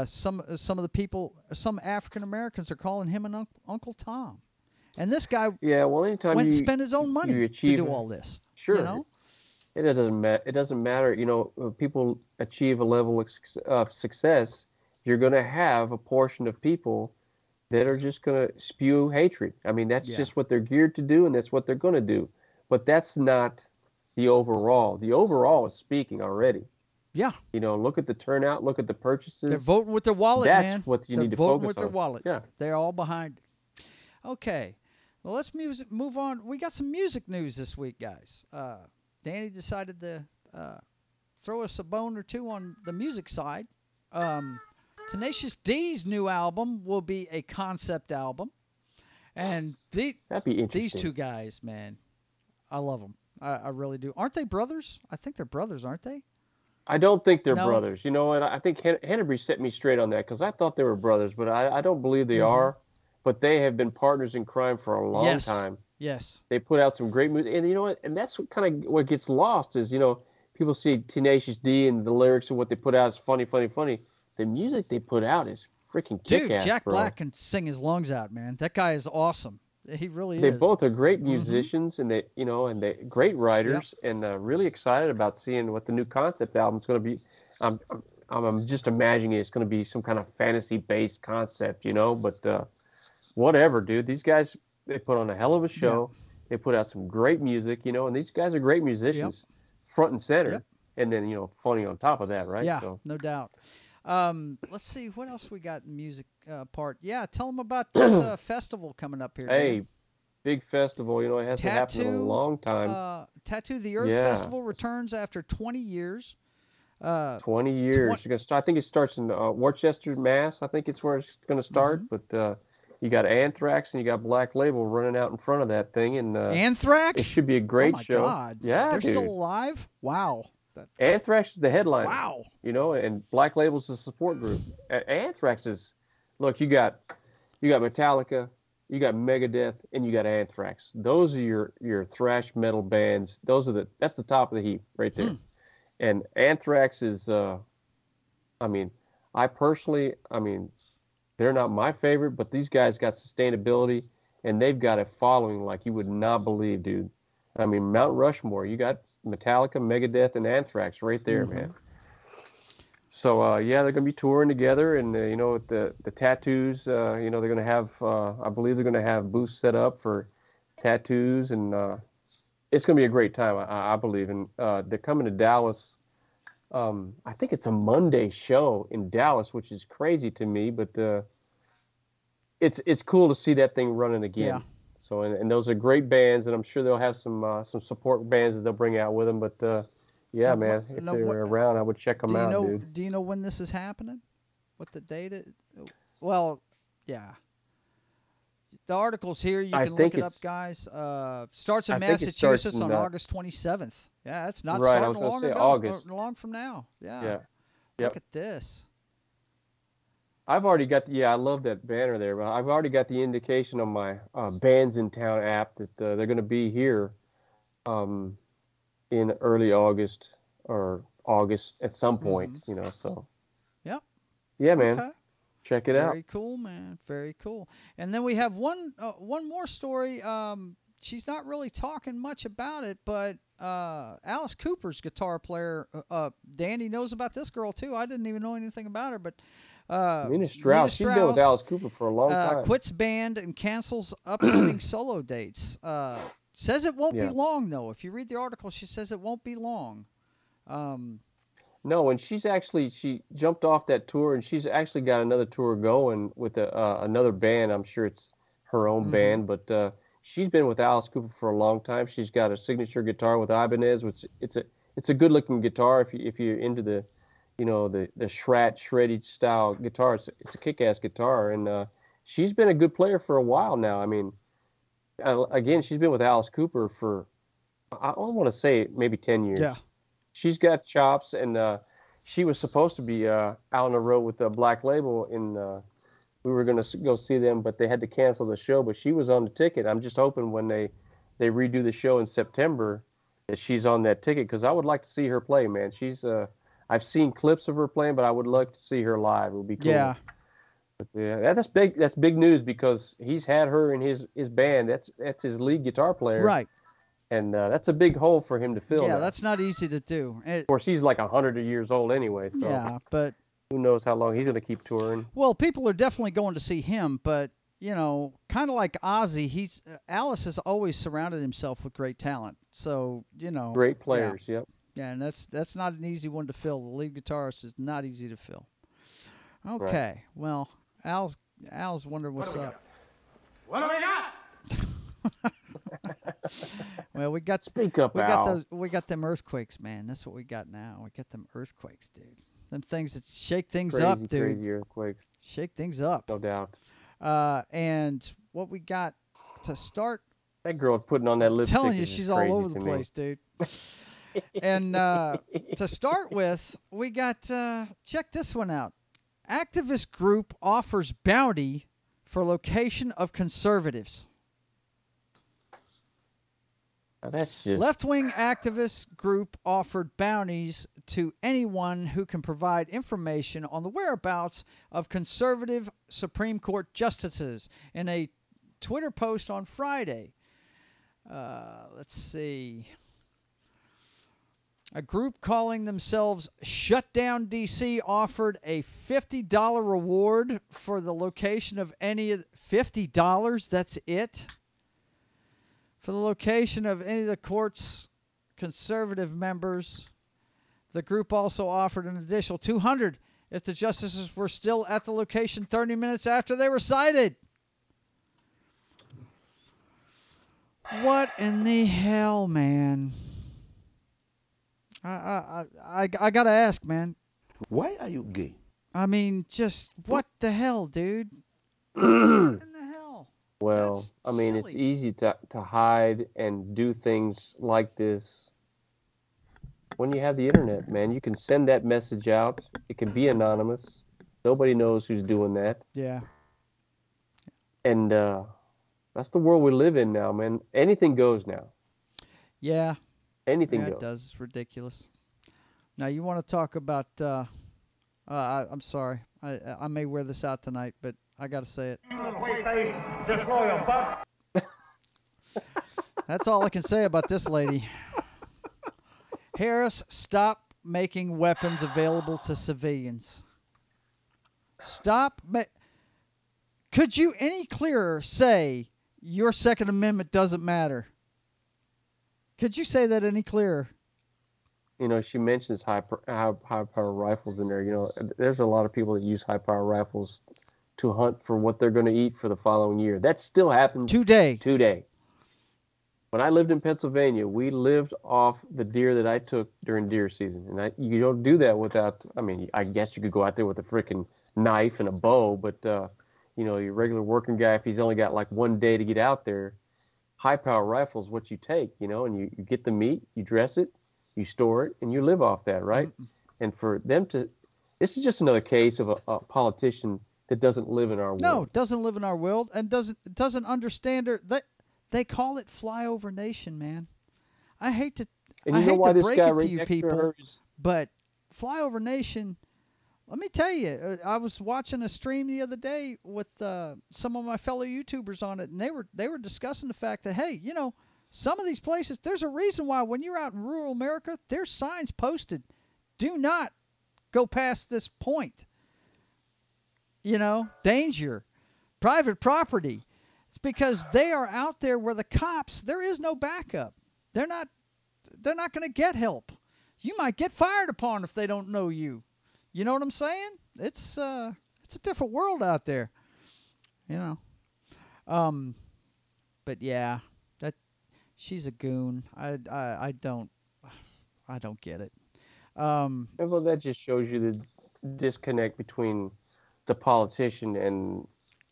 some of the people, some African Americans are calling him an Uncle Tom, and this guy anytime went and spent his own money to do all this. Sure, it doesn't matter. It doesn't matter. People achieve a level of success. You're going to have a portion of people that are just going to spew hatred. I mean, that's just what they're geared to do, and that's what they're going to do. But that's not the overall. The overall is speaking already. Yeah. Look at the turnout. Look at the purchases. They're voting with their wallet, man. That's what you need to focus on. They're voting with their wallet. Yeah. They're all behind it. Okay. Well, let's move on. We got some music news this week, guys. Danny decided to throw us a bone or two on the music side. Tenacious D's new album will be a concept album. And that'd be interesting. These two guys, man, I love them. I really do. Aren't they brothers? I think they're brothers, aren't they? I don't think they're brothers. You know what? I think Hennery set me straight on that because I thought they were brothers, but I don't believe they are. But they have been partners in crime for a long time. Yes. They put out some great music. And you know what? And that's what gets lost is, people see Tenacious D and the lyrics and what they put out is funny. The music they put out is freaking kick-ass, dude, Jack bro. Black can sing his lungs out, man. That guy is awesome. He really is. They both are great musicians, and they're great writers, and really excited about seeing what the new concept album is going to be. I'm just imagining it's going to be some kind of fantasy-based concept, But whatever, dude. These guys, they put on a hell of a show. Yeah. They put out some great music, and these guys are great musicians, front and center, and then funny on top of that, right? Yeah, no doubt. Let's see what else we got in music part. Yeah, tell them about this festival coming up here. Hey, Dan. big festival. It hasn't happened in a long time. Tattoo the Earth Festival returns after 20 years. 20 years. You're gonna start, I think it starts in Worcester, Mass. I think it's where it's going to start. But you got Anthrax and you got Black Label running out in front of that thing. And Anthrax? It should be a great show. Oh, my God. Yeah, They're dude. still alive? Wow. Anthrax is the headliner. Wow. You know, and Black Label's the support group. Anthrax is, look, you got Metallica, you got Megadeth, and you got Anthrax. Those are your thrash metal bands. That's the top of the heap right there. And Anthrax is, I mean, they're not my favorite, but these guys got sustainability, and they've got a following like you would not believe, dude. I mean, Mount Rushmore, you got Metallica, Megadeth, and Anthrax right there, man. So, yeah, they're going to be touring together, and, you know, with the tattoos, you know, they're going to have, I believe they're going to have booths set up for tattoos, and it's going to be a great time, I believe. And they're coming to Dallas. I think it's a Monday show in Dallas, which is crazy to me, but it's cool to see that thing running again. Yeah. So, and those are great bands, and I'm sure they'll have some support bands that they'll bring out with them. But yeah, man, if they're around, I would check them out, dude. Do you know when this is happening? What the date is? Well, yeah. The article's here. You can look it up, guys. Starts in Massachusetts on August 27th. Yeah, that's not starting long from now. Yeah. Yep. Look at this. I've already got I love that banner there, but I've already got the indication on my Bands in Town app that they're going to be here in early August or August at some point, you know, so. Yep. Yeah, man. Okay. Check it out. Very cool, man. Very cool. And then we have one more story. She's not really talking much about it, but Alice Cooper's guitar player, Danny knows about this girl too. I didn't even know anything about her, but Nina Strauss, she's been with Alice Cooper for a long time. Quits band and cancels upcoming solo dates. Says it won't be long, though. If you read the article, she says it won't be long. No, and she jumped off that tour, and she's actually got another tour going with another band. I'm sure it's her own band, but she's been with Alice Cooper for a long time. She's got a signature guitar with Ibanez, which it's a good-looking guitar if you're into the, you know, the shredded style guitar. It's a kick-ass guitar, and she's been a good player for a while now. I mean, again, she's been with Alice Cooper for, I want to say maybe 10 years. Yeah. She's got chops, and she was supposed to be out on the road with the Black Label, and we were going to go see them, but they had to cancel the show. But she was on the ticket. I'm just hoping when they redo the show in September that she's on that ticket, because I would like to see her play, man. She's I've seen clips of her playing, but I would love to see her live. It would be cool. Yeah. But that's big. That's big news, because he's had her in his band. That's his lead guitar player. Right. And that's a big hole for him to fill. Yeah, now. that's not easy to do. Of course, he's like 100 years old anyway. So yeah, but who knows how long he's going to keep touring. Well, people are definitely going to see him, but, you know, kind of like Ozzy, Alice has always surrounded himself with great talent. So, you know. Great players, yep. Yeah, and that's not an easy one to fill. The lead guitarist is not easy to fill. Okay, right. Well, Al's wondering what's up. What do we got? Well, we got them earthquakes, man. That's what we got now. We got them earthquakes, dude. Them things that shake things up, dude. Crazy earthquakes. Shake things up. No doubt. And what we got to start. That girl's putting on that lipstick. I'm telling you, she's all over the place, dude. And to start with, we got, check this one out. Activist group offers bounty for location of conservatives. That's just... Left-wing activist group offered bounties to anyone who can provide information on the whereabouts of conservative Supreme Court justices in a Twitter post on Friday. Let's see. A group calling themselves Shut Down DC offered a $50 reward for the location of any of $50. That's it. For the location of any of the court's conservative members. The group also offered an additional $200 if the justices were still at the location 30 minutes after they were cited. What in the hell, man? I gotta ask, man. Why are you gay? I mean, just what the hell, dude? What in the hell? Well, That's I mean, silly. it's easy to hide and do things like this when you have the internet, man. You can send that message out. It can be anonymous. Nobody knows who's doing that. Yeah. And that's the world we live in now, man. Anything goes now. Yeah. Anything goes. It does. It's ridiculous. Now, you want to talk about... I'm sorry. I may wear this out tonight, but I got to say it. That's all I can say about this lady. Harris, stop making weapons available to civilians. Stop. Could you any clearer say your Second Amendment doesn't matter? Could you say that any clearer? You know, she mentions high power rifles in there. You know, there's a lot of people that use high power rifles to hunt for what they're going to eat for the following year. That still happens today. When I lived in Pennsylvania, we lived off the deer that I took during deer season. And you don't do that without, I mean, I guess you could go out there with a freaking knife and a bow, but, you know, your regular working guy, if he's only got like one day to get out there, high power rifle is what you take, you know, and you get the meat, you dress it, you store it, and you live off that, right? Mm-hmm. And for them to, this is just another case of a politician that doesn't live in our world. No, doesn't live in our world and doesn't understand her. They call it flyover nation, man. I hate to break it to you people, but flyover nation. Let me tell you, I was watching a stream the other day with some of my fellow YouTubers on it, and they were discussing the fact that, hey, you know, some of these places, there's a reason why when you're out in rural America, there's signs posted, do not go past this point. You know, danger, private property. It's because they are out there where the cops, there is no backup. They're not going to get help. You might get fired upon if they don't know you. You know what I'm saying? It's a different world out there. You know. But yeah, that she's a goon. I don't get it. Well, that just shows you the disconnect between the politician and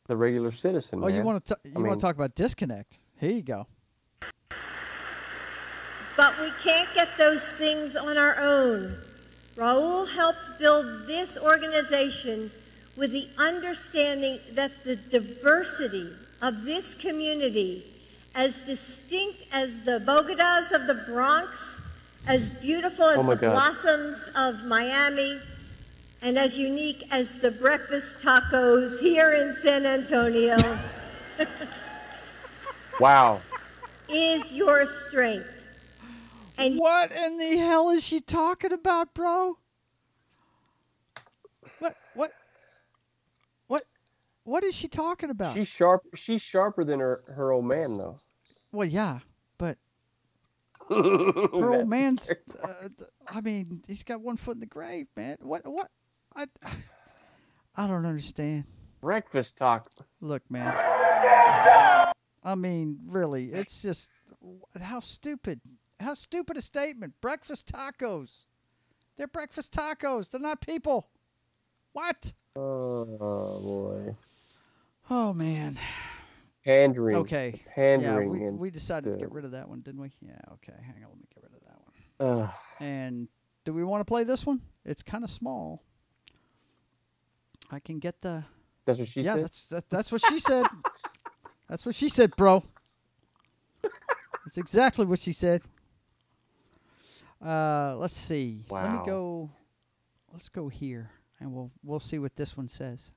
the regular citizen. Oh, man. you want to talk about disconnect? Here you go. But we can't get those things on our own. Raul helped build this organization with the understanding that the diversity of this community, as distinct as the Bogotas of the Bronx, as beautiful as the blossoms of Miami, and as unique as the breakfast tacos here in San Antonio. Wow. Is your strength. And what in the hell is she talking about, bro? What is she talking about? She's sharper than her old man, though. Well, yeah, but her old man's. I mean, he's got one foot in the grave, man. What? I don't understand. Breakfast talk. Look, man. I mean, really, it's just how stupid. How stupid a statement. Breakfast tacos. They're breakfast tacos. They're not people. What? Oh, boy. Oh, man. Pandering. Okay. Pandering. Yeah, we decided to get rid of that one, didn't we? Yeah, okay. Hang on. Let me get rid of that one. And do we want to play this one? It's kind of small. I can get the... That's what she said? Yeah, that's what she said. That's what she said, bro. That's exactly what she said. Let's see. Wow. Let me go. Let's go here, and we'll see what this one says.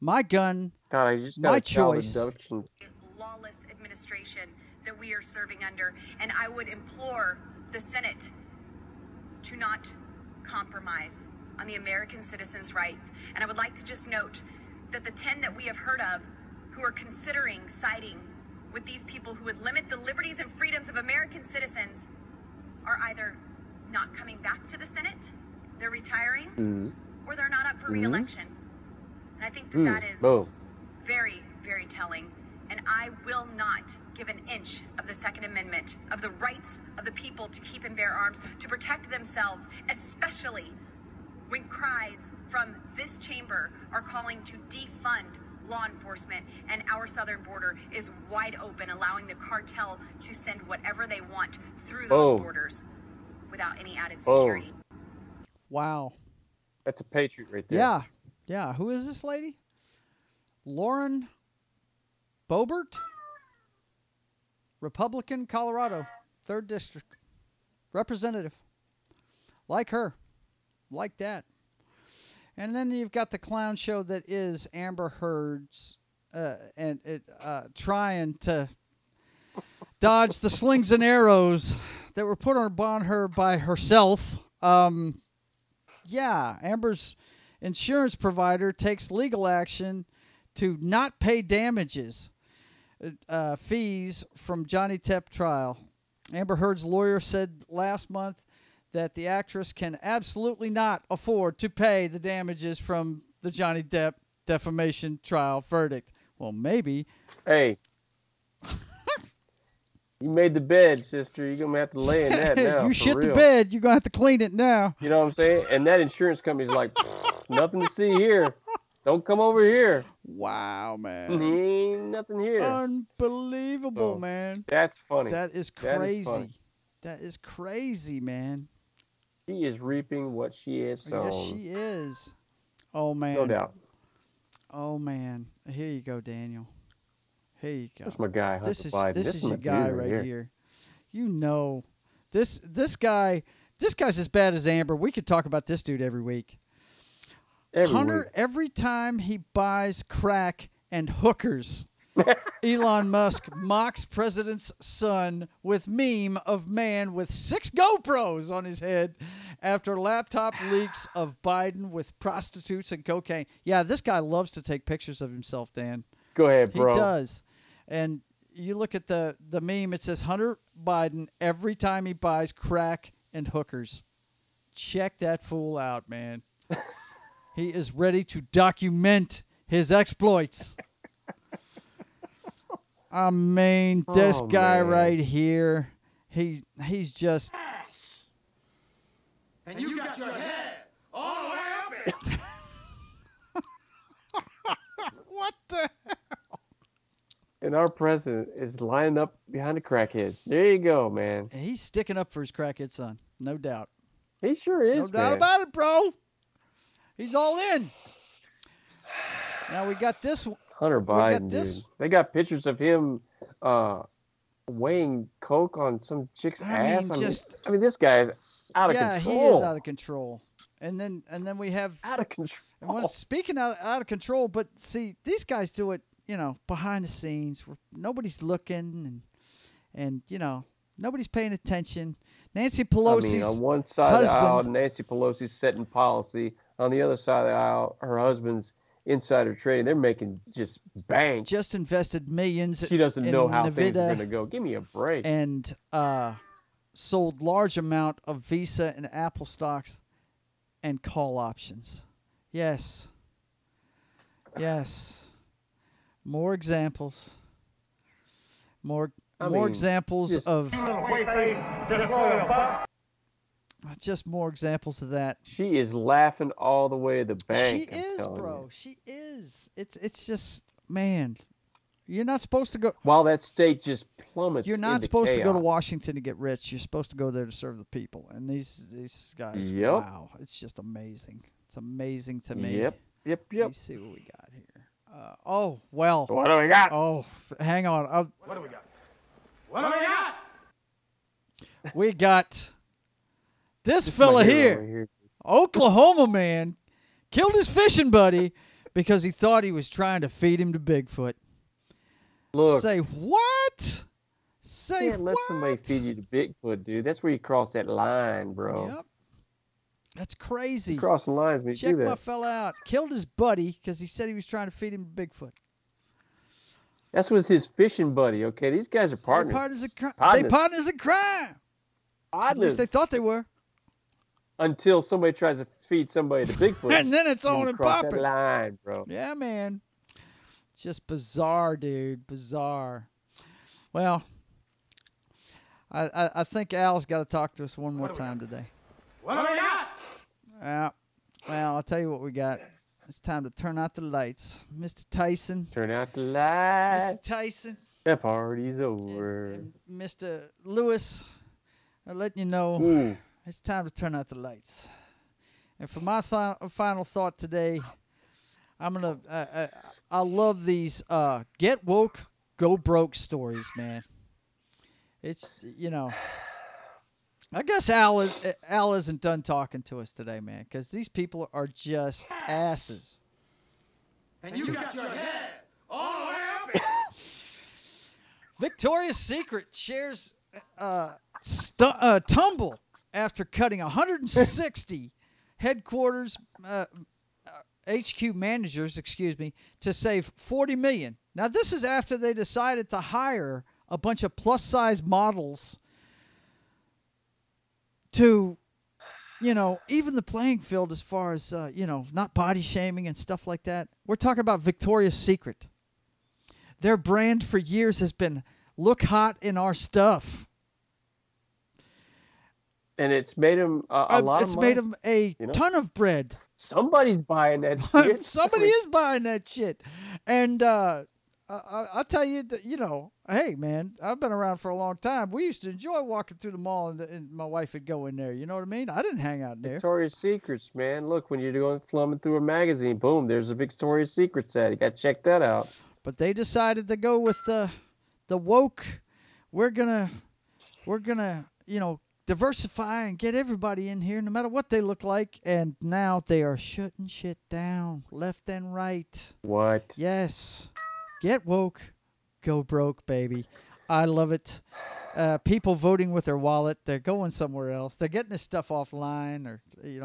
My gun, my choice. Lawless administration that we are serving under, and I would implore the Senate to not compromise on the American citizens' rights. And I would like to just note that the 10 that we have heard of who are considering siding with these people who would limit the liberties and freedoms of American citizens are either not coming back to the Senate, they're retiring, or they're not up for re-election. And I think that is very, very telling. And I will not give an inch of the Second Amendment, of the rights of the people to keep and bear arms, to protect themselves, especially when cries from this chamber are calling to defund law enforcement, and our southern border is wide open, allowing the cartel to send whatever they want through those borders without any added security. Wow. That's a patriot right there. Yeah. Yeah. Who is this lady? Lauren Boebert? Republican, Colorado, 3rd District. Representative. Like her. Like that. And then you've got the clown show that is Amber Heard's trying to dodge the slings and arrows that were put on her by herself. Yeah, Amber's insurance provider takes legal action to not pay damages fees from Johnny Depp trial. Amber Heard's lawyer said last month that the actress can absolutely not afford to pay the damages from the Johnny Depp defamation trial verdict. Well, maybe. Hey. You made the bed, sister. You're going to have to lay in that now. You shit the bed. You're going to have to clean it now. You know what I'm saying? And that insurance company's like, nothing to see here. Don't come over here. Wow, man. Ain't nothing here. Unbelievable, man. That's funny. That is crazy. That is crazy, man. She is reaping what she is sown. Yes, she is. Oh, man. No doubt. Oh, man. Here you go, Daniel. Here you go. That's my guy, Hunter Biden. This is your guy right here. You know, this guy's as bad as Amber. We could talk about this dude every week. Hunter, every time he buys crack and hookers, Elon Musk mocks president's son with meme of man with 6 GoPros on his head after laptop leaks of Biden with prostitutes and cocaine. Yeah, this guy loves to take pictures of himself, Dan. Go ahead, bro. He does. And you look at the meme, it says Hunter Biden every time he buys crack and hookers. Check that fool out, man. He is ready to document his exploits. I mean, this guy right here, he's just... Yes. And you got your head all the way up it. What the hell? And our president is lining up behind the crackheads. There you go, man. He's sticking up for his crackhead son, no doubt. He sure is, no doubt about it, bro. He's all in. Now we got this one. Hunter Biden, dude. They got pictures of him weighing coke on some chick's ass. I mean, this guy is out of control. Yeah, he is out of control. And then we have out of control. And speaking out of control, but see, these guys do it, behind the scenes where nobody's looking and nobody's paying attention. Nancy Pelosi's on one side of the aisle, Nancy Pelosi's setting policy. On the other side of the aisle, her husband's insider trading. They're making just bank. Just invested millions. She doesn't know how Nevada, things are going to go. Give me a break. And sold large amount of Visa and Apple stocks and call options. Yes. Yes. More examples. More examples of... Just more examples of that. She is laughing all the way to the bank. She is, bro. She is. It's just, man. You're not supposed to go. While that state just plummets. You're not supposed to go to Washington to get rich. You're supposed to go there to serve the people. And these guys, wow, it's just amazing. It's amazing to me. Yep. Let me see what we got here. Oh, well. What do we got? Oh, hang on. What do we got? What do we got? We got this fella here, Oklahoma man, killed his fishing buddy because he thought he was trying to feed him to Bigfoot. Look. Say what? Say what? Let somebody feed you to Bigfoot, dude. That's where you cross that line, bro. Yep. That's crazy. You cross the lines when you do that. Check my fella out. Killed his buddy because he said he was trying to feed him to Bigfoot. That's what's his fishing buddy, okay? These guys are partners. They partners in crime. At least they thought they were. Until somebody tries to feed somebody to Bigfoot. And then it's on and popping. That line, bro. Yeah, man. Just bizarre, dude. Bizarre. Well, I think Al's got to talk to us one more time today. What do we got? Well, I'll tell you what we got. It's time to turn out the lights. Mr. Tyson. Turn out the lights. Mr. Tyson. The party's over. And Mr. Lewis, I'm letting you know it's time to turn out the lights. And for my final thought today, I'm going to, I love these get woke, go broke stories, man. It's, you know, I guess Al isn't done talking to us today, man, because these people are just asses. And you got your head all the way up here. Victoria's Secret shares tumble after cutting 160 headquarters HQ managers, to save $40 million. Now, this is after they decided to hire a bunch of plus-size models to, even the playing field as far as, not body shaming and stuff like that. We're talking about Victoria's Secret. Their brand for years has been, look hot in our stuff. And it's made them a lot of money. It's made them a ton of bread. Somebody's buying that shit. Somebody is buying that shit. And I'll tell you that, hey, man, I've been around for a long time. We used to enjoy walking through the mall, and my wife would go in there. You know what I mean? I didn't hang out in there. Victoria's Secrets, man. Look, when you're going plumbing through a magazine, boom, there's a Victoria's Secrets ad. You got to check that out. But they decided to go with the woke. We're gonna, diversify and get everybody in here, no matter what they look like. And now they are shutting shit down, left and right. What? Yes. Get woke, go broke, baby. I love it. People voting with their wallet. They're going somewhere else. They're getting this stuff offline, or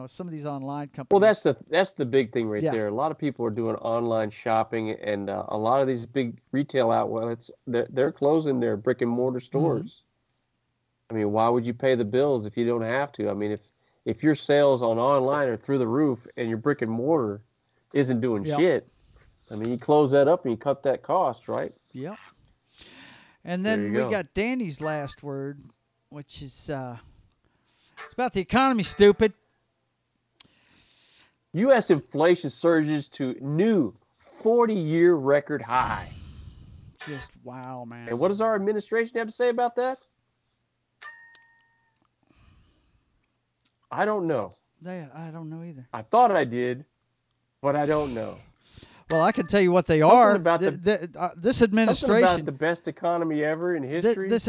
some of these online companies. Well, that's the big thing right there. A lot of people are doing online shopping, and a lot of these big retail outlets, they're closing their brick and mortar stores. Mm-hmm. I mean, why would you pay the bills if you don't have to? I mean, if your sales on online are through the roof and your brick and mortar isn't doing shit, I mean, you close that up and you cut that cost, right? Yep. And then we got Danny's last word, which is it's about the economy, stupid. U.S. inflation surges to new 40-year record high. Just wow, man. And what does our administration have to say about that? I don't know. I don't know either. I thought I did, but I don't know. Well, I can tell you what they are. This administration, about the best economy ever in history. This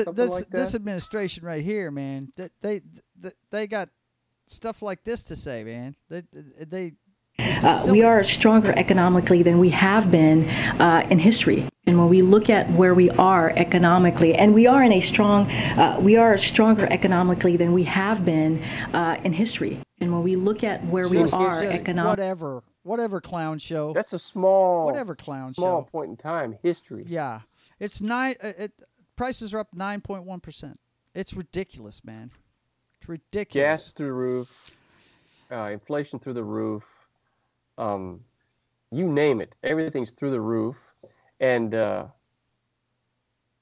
administration right here, man. They got stuff like this to say, man. We are stronger economically than we have been in history. And when we look at where we are economically, and we are stronger economically than we have been in history. And when we look at where we are economically, whatever clown show. That's a small point in time history. Yeah, it's prices are up 9.1%. It's ridiculous, man. It's ridiculous. Gas through the roof, inflation through the roof. You name it, everything's through the roof. And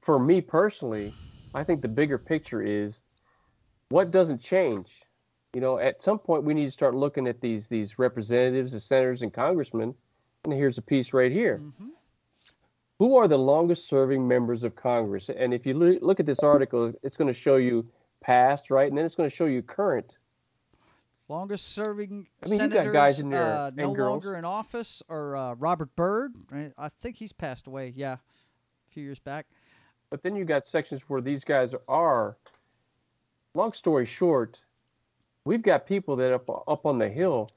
for me personally, I think the bigger picture is what doesn't change. At some point we need to start looking at these representatives, the senators and congressmen. And here's a piece right here. Mm-hmm. Who are the longest serving members of Congress? And if you look at this article, it's going to show you past, right? And then it's going to show you current. Longest serving senators, you got guys in there, no longer in office, or Robert Byrd. Right? I think he's passed away, a few years back. But then you got sections where these guys are. Long story short, we've got people that up on the Hill.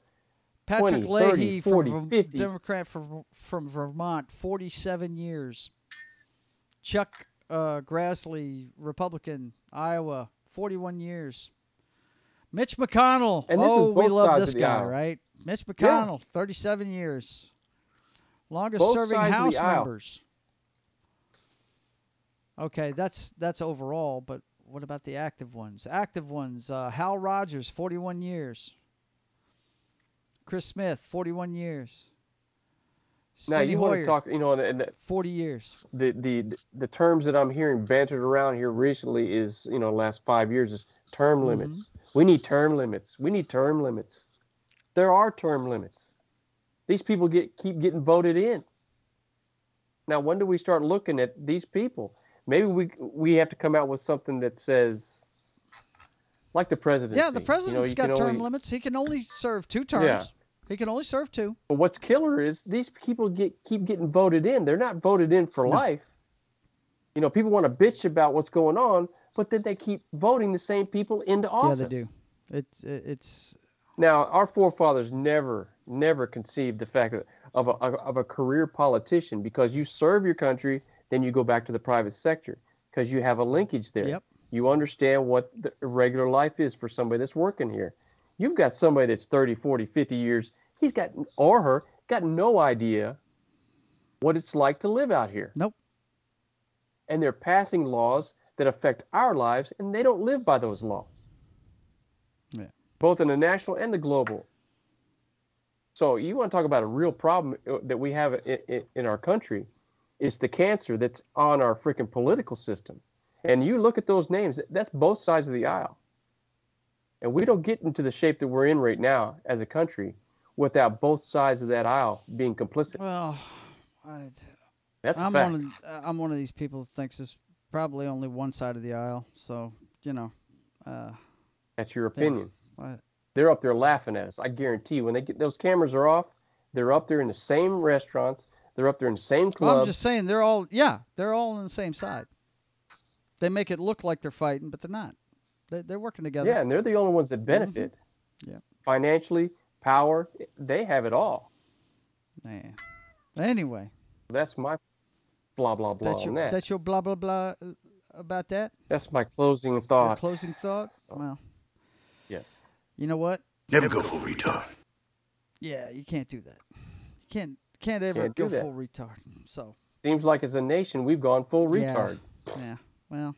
Patrick 20, Leahy, 30, 40, 50. Democrat from Vermont, 47 years. Chuck Grassley, Republican, Iowa, 41 years. Mitch McConnell. We love this guy, right? Mitch McConnell, 37 years. Longest serving House members. Okay, that's overall, but what about the active ones? Hal Rogers, 41 years. Chris Smith, 41 years. Steny want to Hoyer, talk, you know, and 40 years. The terms that I'm hearing bantered around here recently is, you know, last 5 years is term limits. We need term limits. We need term limits. There are term limits. These people keep getting voted in. Now, when do we start looking at these people? Maybe we have to come out with something that says, like the presidency. Yeah, the president's got term limits. He can only serve 2 terms. Yeah. He can only serve 2. But what's killer is these people keep getting voted in. They're not voted in for life. You know, people want to bitch about what's going on, but then they keep voting the same people into office. Yeah, they do. It's now, our forefathers never conceived the fact of a career politician, because you serve your country, then you go back to the private sector because you have a linkage there. Yep. You understand what the regular life is for somebody that's working here. You've got somebody that's 30, 40, 50 years. He's got, or her, got no idea what it's like to live out here. Nope. And they're passing laws that affect our lives, and they don't live by those laws. Yeah. Both in the national and the global. So you want to talk about a real problem that we have in our country, is the cancer that's on our freaking political system. And you look at those names, that's both sides of the aisle. And we don't get into the shape that we're in right now as a country without both sides of that aisle being complicit. Well, I'm one of these people who thinks there's probably only one side of the aisle. So, you know. That's your opinion. Yeah. They're up there laughing at us. I guarantee you, when they get those cameras are off, they're up there in the same restaurants. They're up there in the same clubs. Well, I'm just saying they're all on the same side. They make it look like they're fighting, but they're not. They're working together. Yeah, and they're the only ones that benefit. Yeah. Financially, power, they have it all. Man. Anyway. That's my blah, blah, blah on that. That's your blah, blah, blah about that? That's my closing thought. Your closing thought? Well. Yeah. You know what? Never go full retard. Yeah, you can't do that. You can't ever go full retard. So. Seems like as a nation, we've gone full retard. Yeah. Well,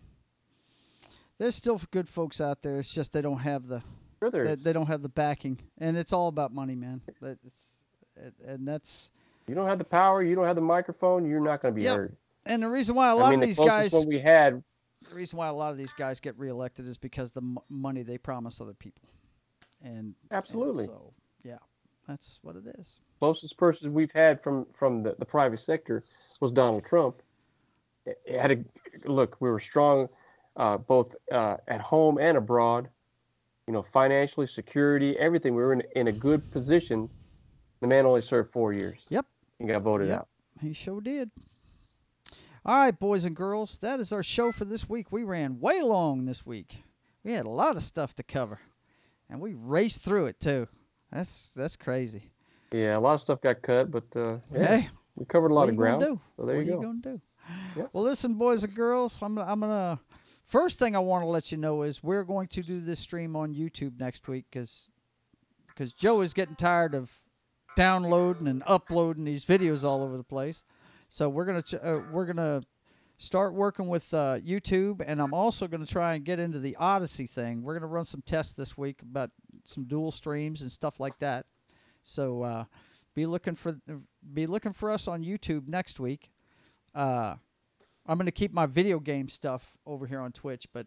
there's still good folks out there. It's just they don't have the they don't have the backing, and it's all about money, man. And that's you don't have the power, you don't have the microphone, you're not going to be heard. And the reason why a lot of these guys, the reason why a lot of these guys get reelected is because the money they promise other people. And absolutely. And so yeah, that's what it is. Closest person we've had from the private sector was Donald Trump. It had look, we were strong both at home and abroad, you know, financially, security, everything. We were in a good position. The man only served 4 years. Yep. He got voted out. He sure did. All right, boys and girls, that is our show for this week. We ran way long this week. We had a lot of stuff to cover, and we raced through it too. That's crazy. Yeah, a lot of stuff got cut, but hey, we covered a lot of ground. So there you go. What are you gonna do? Yep. Well, listen, boys and girls, I'm gonna. First thing I want to let you know is we're going to do this stream on YouTube next week because Joe is getting tired of downloading and uploading these videos all over the place. So we're gonna start working with YouTube, and I'm also gonna try and get into the Odyssey thing. We're gonna run some tests this week about some dual streams and stuff like that. So be looking for us on YouTube next week. I'm going to keep my video game stuff over here on Twitch, but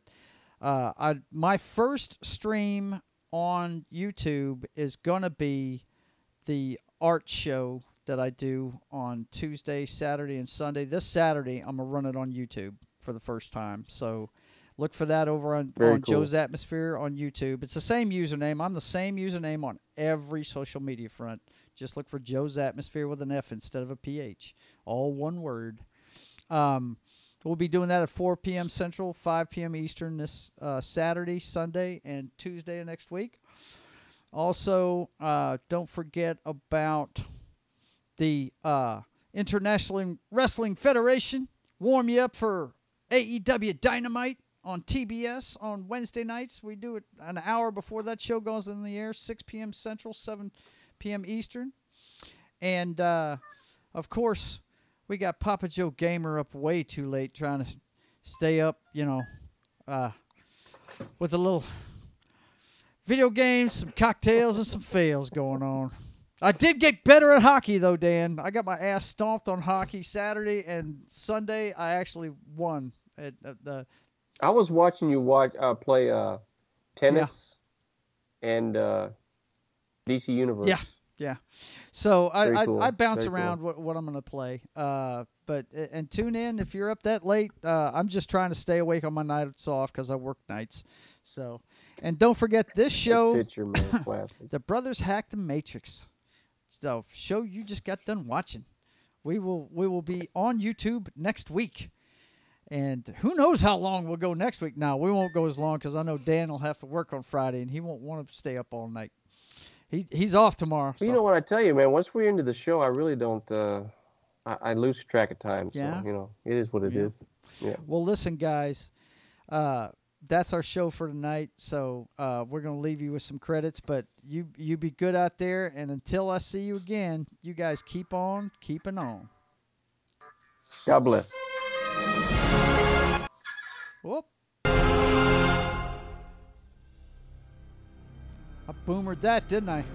my first stream on YouTube is going to be the art show that I do on Tuesday, Saturday, and Sunday. This Saturday, I'm going to run it on YouTube for the first time. So look for that over on Joe's Atmosphere on YouTube. It's the same username. I'm the same username on every social media front. Just look for Joe's Atmosphere with an F instead of a PH. All one word. We'll be doing that at 4 p.m. Central, 5 p.m. Eastern this Saturday, Sunday, and Tuesday of next week. Also, don't forget about the International Wrestling Federation. Warm you up for AEW Dynamite on TBS on Wednesday nights. We do it an hour before that show goes in the air, 6 p.m. Central, 7 p.m. Eastern. And, of course, we got Papa Joe Gamer up way too late trying to stay up, you know, with a little video games, some cocktails, and some fails going on. I did get better at hockey, though, Dan. I got my ass stomped on hockey Saturday, and Sunday I actually won. I was watching you play tennis and DC Universe. Yeah. So cool. I bounce around what I'm going to play. And tune in if you're up that late. I'm just trying to stay awake on my nights off because I work nights. So, and don't forget this show, The Brothers Hack the Matrix. So, show you just got done watching. We will be on YouTube next week. And who knows how long we'll go next week. Now, we won't go as long because I know Dan will have to work on Friday, and he won't want to stay up all night. He's off tomorrow. So. You know what I tell you, man? Once we're into the show, I really don't. I lose track of time. Yeah. So, it is what it is. Yeah. Well, listen, guys. That's our show for tonight. So we're going to leave you with some credits. But you be good out there. And until I see you again, you guys keep on keeping on. God bless. Whoop. I boomered that, didn't I?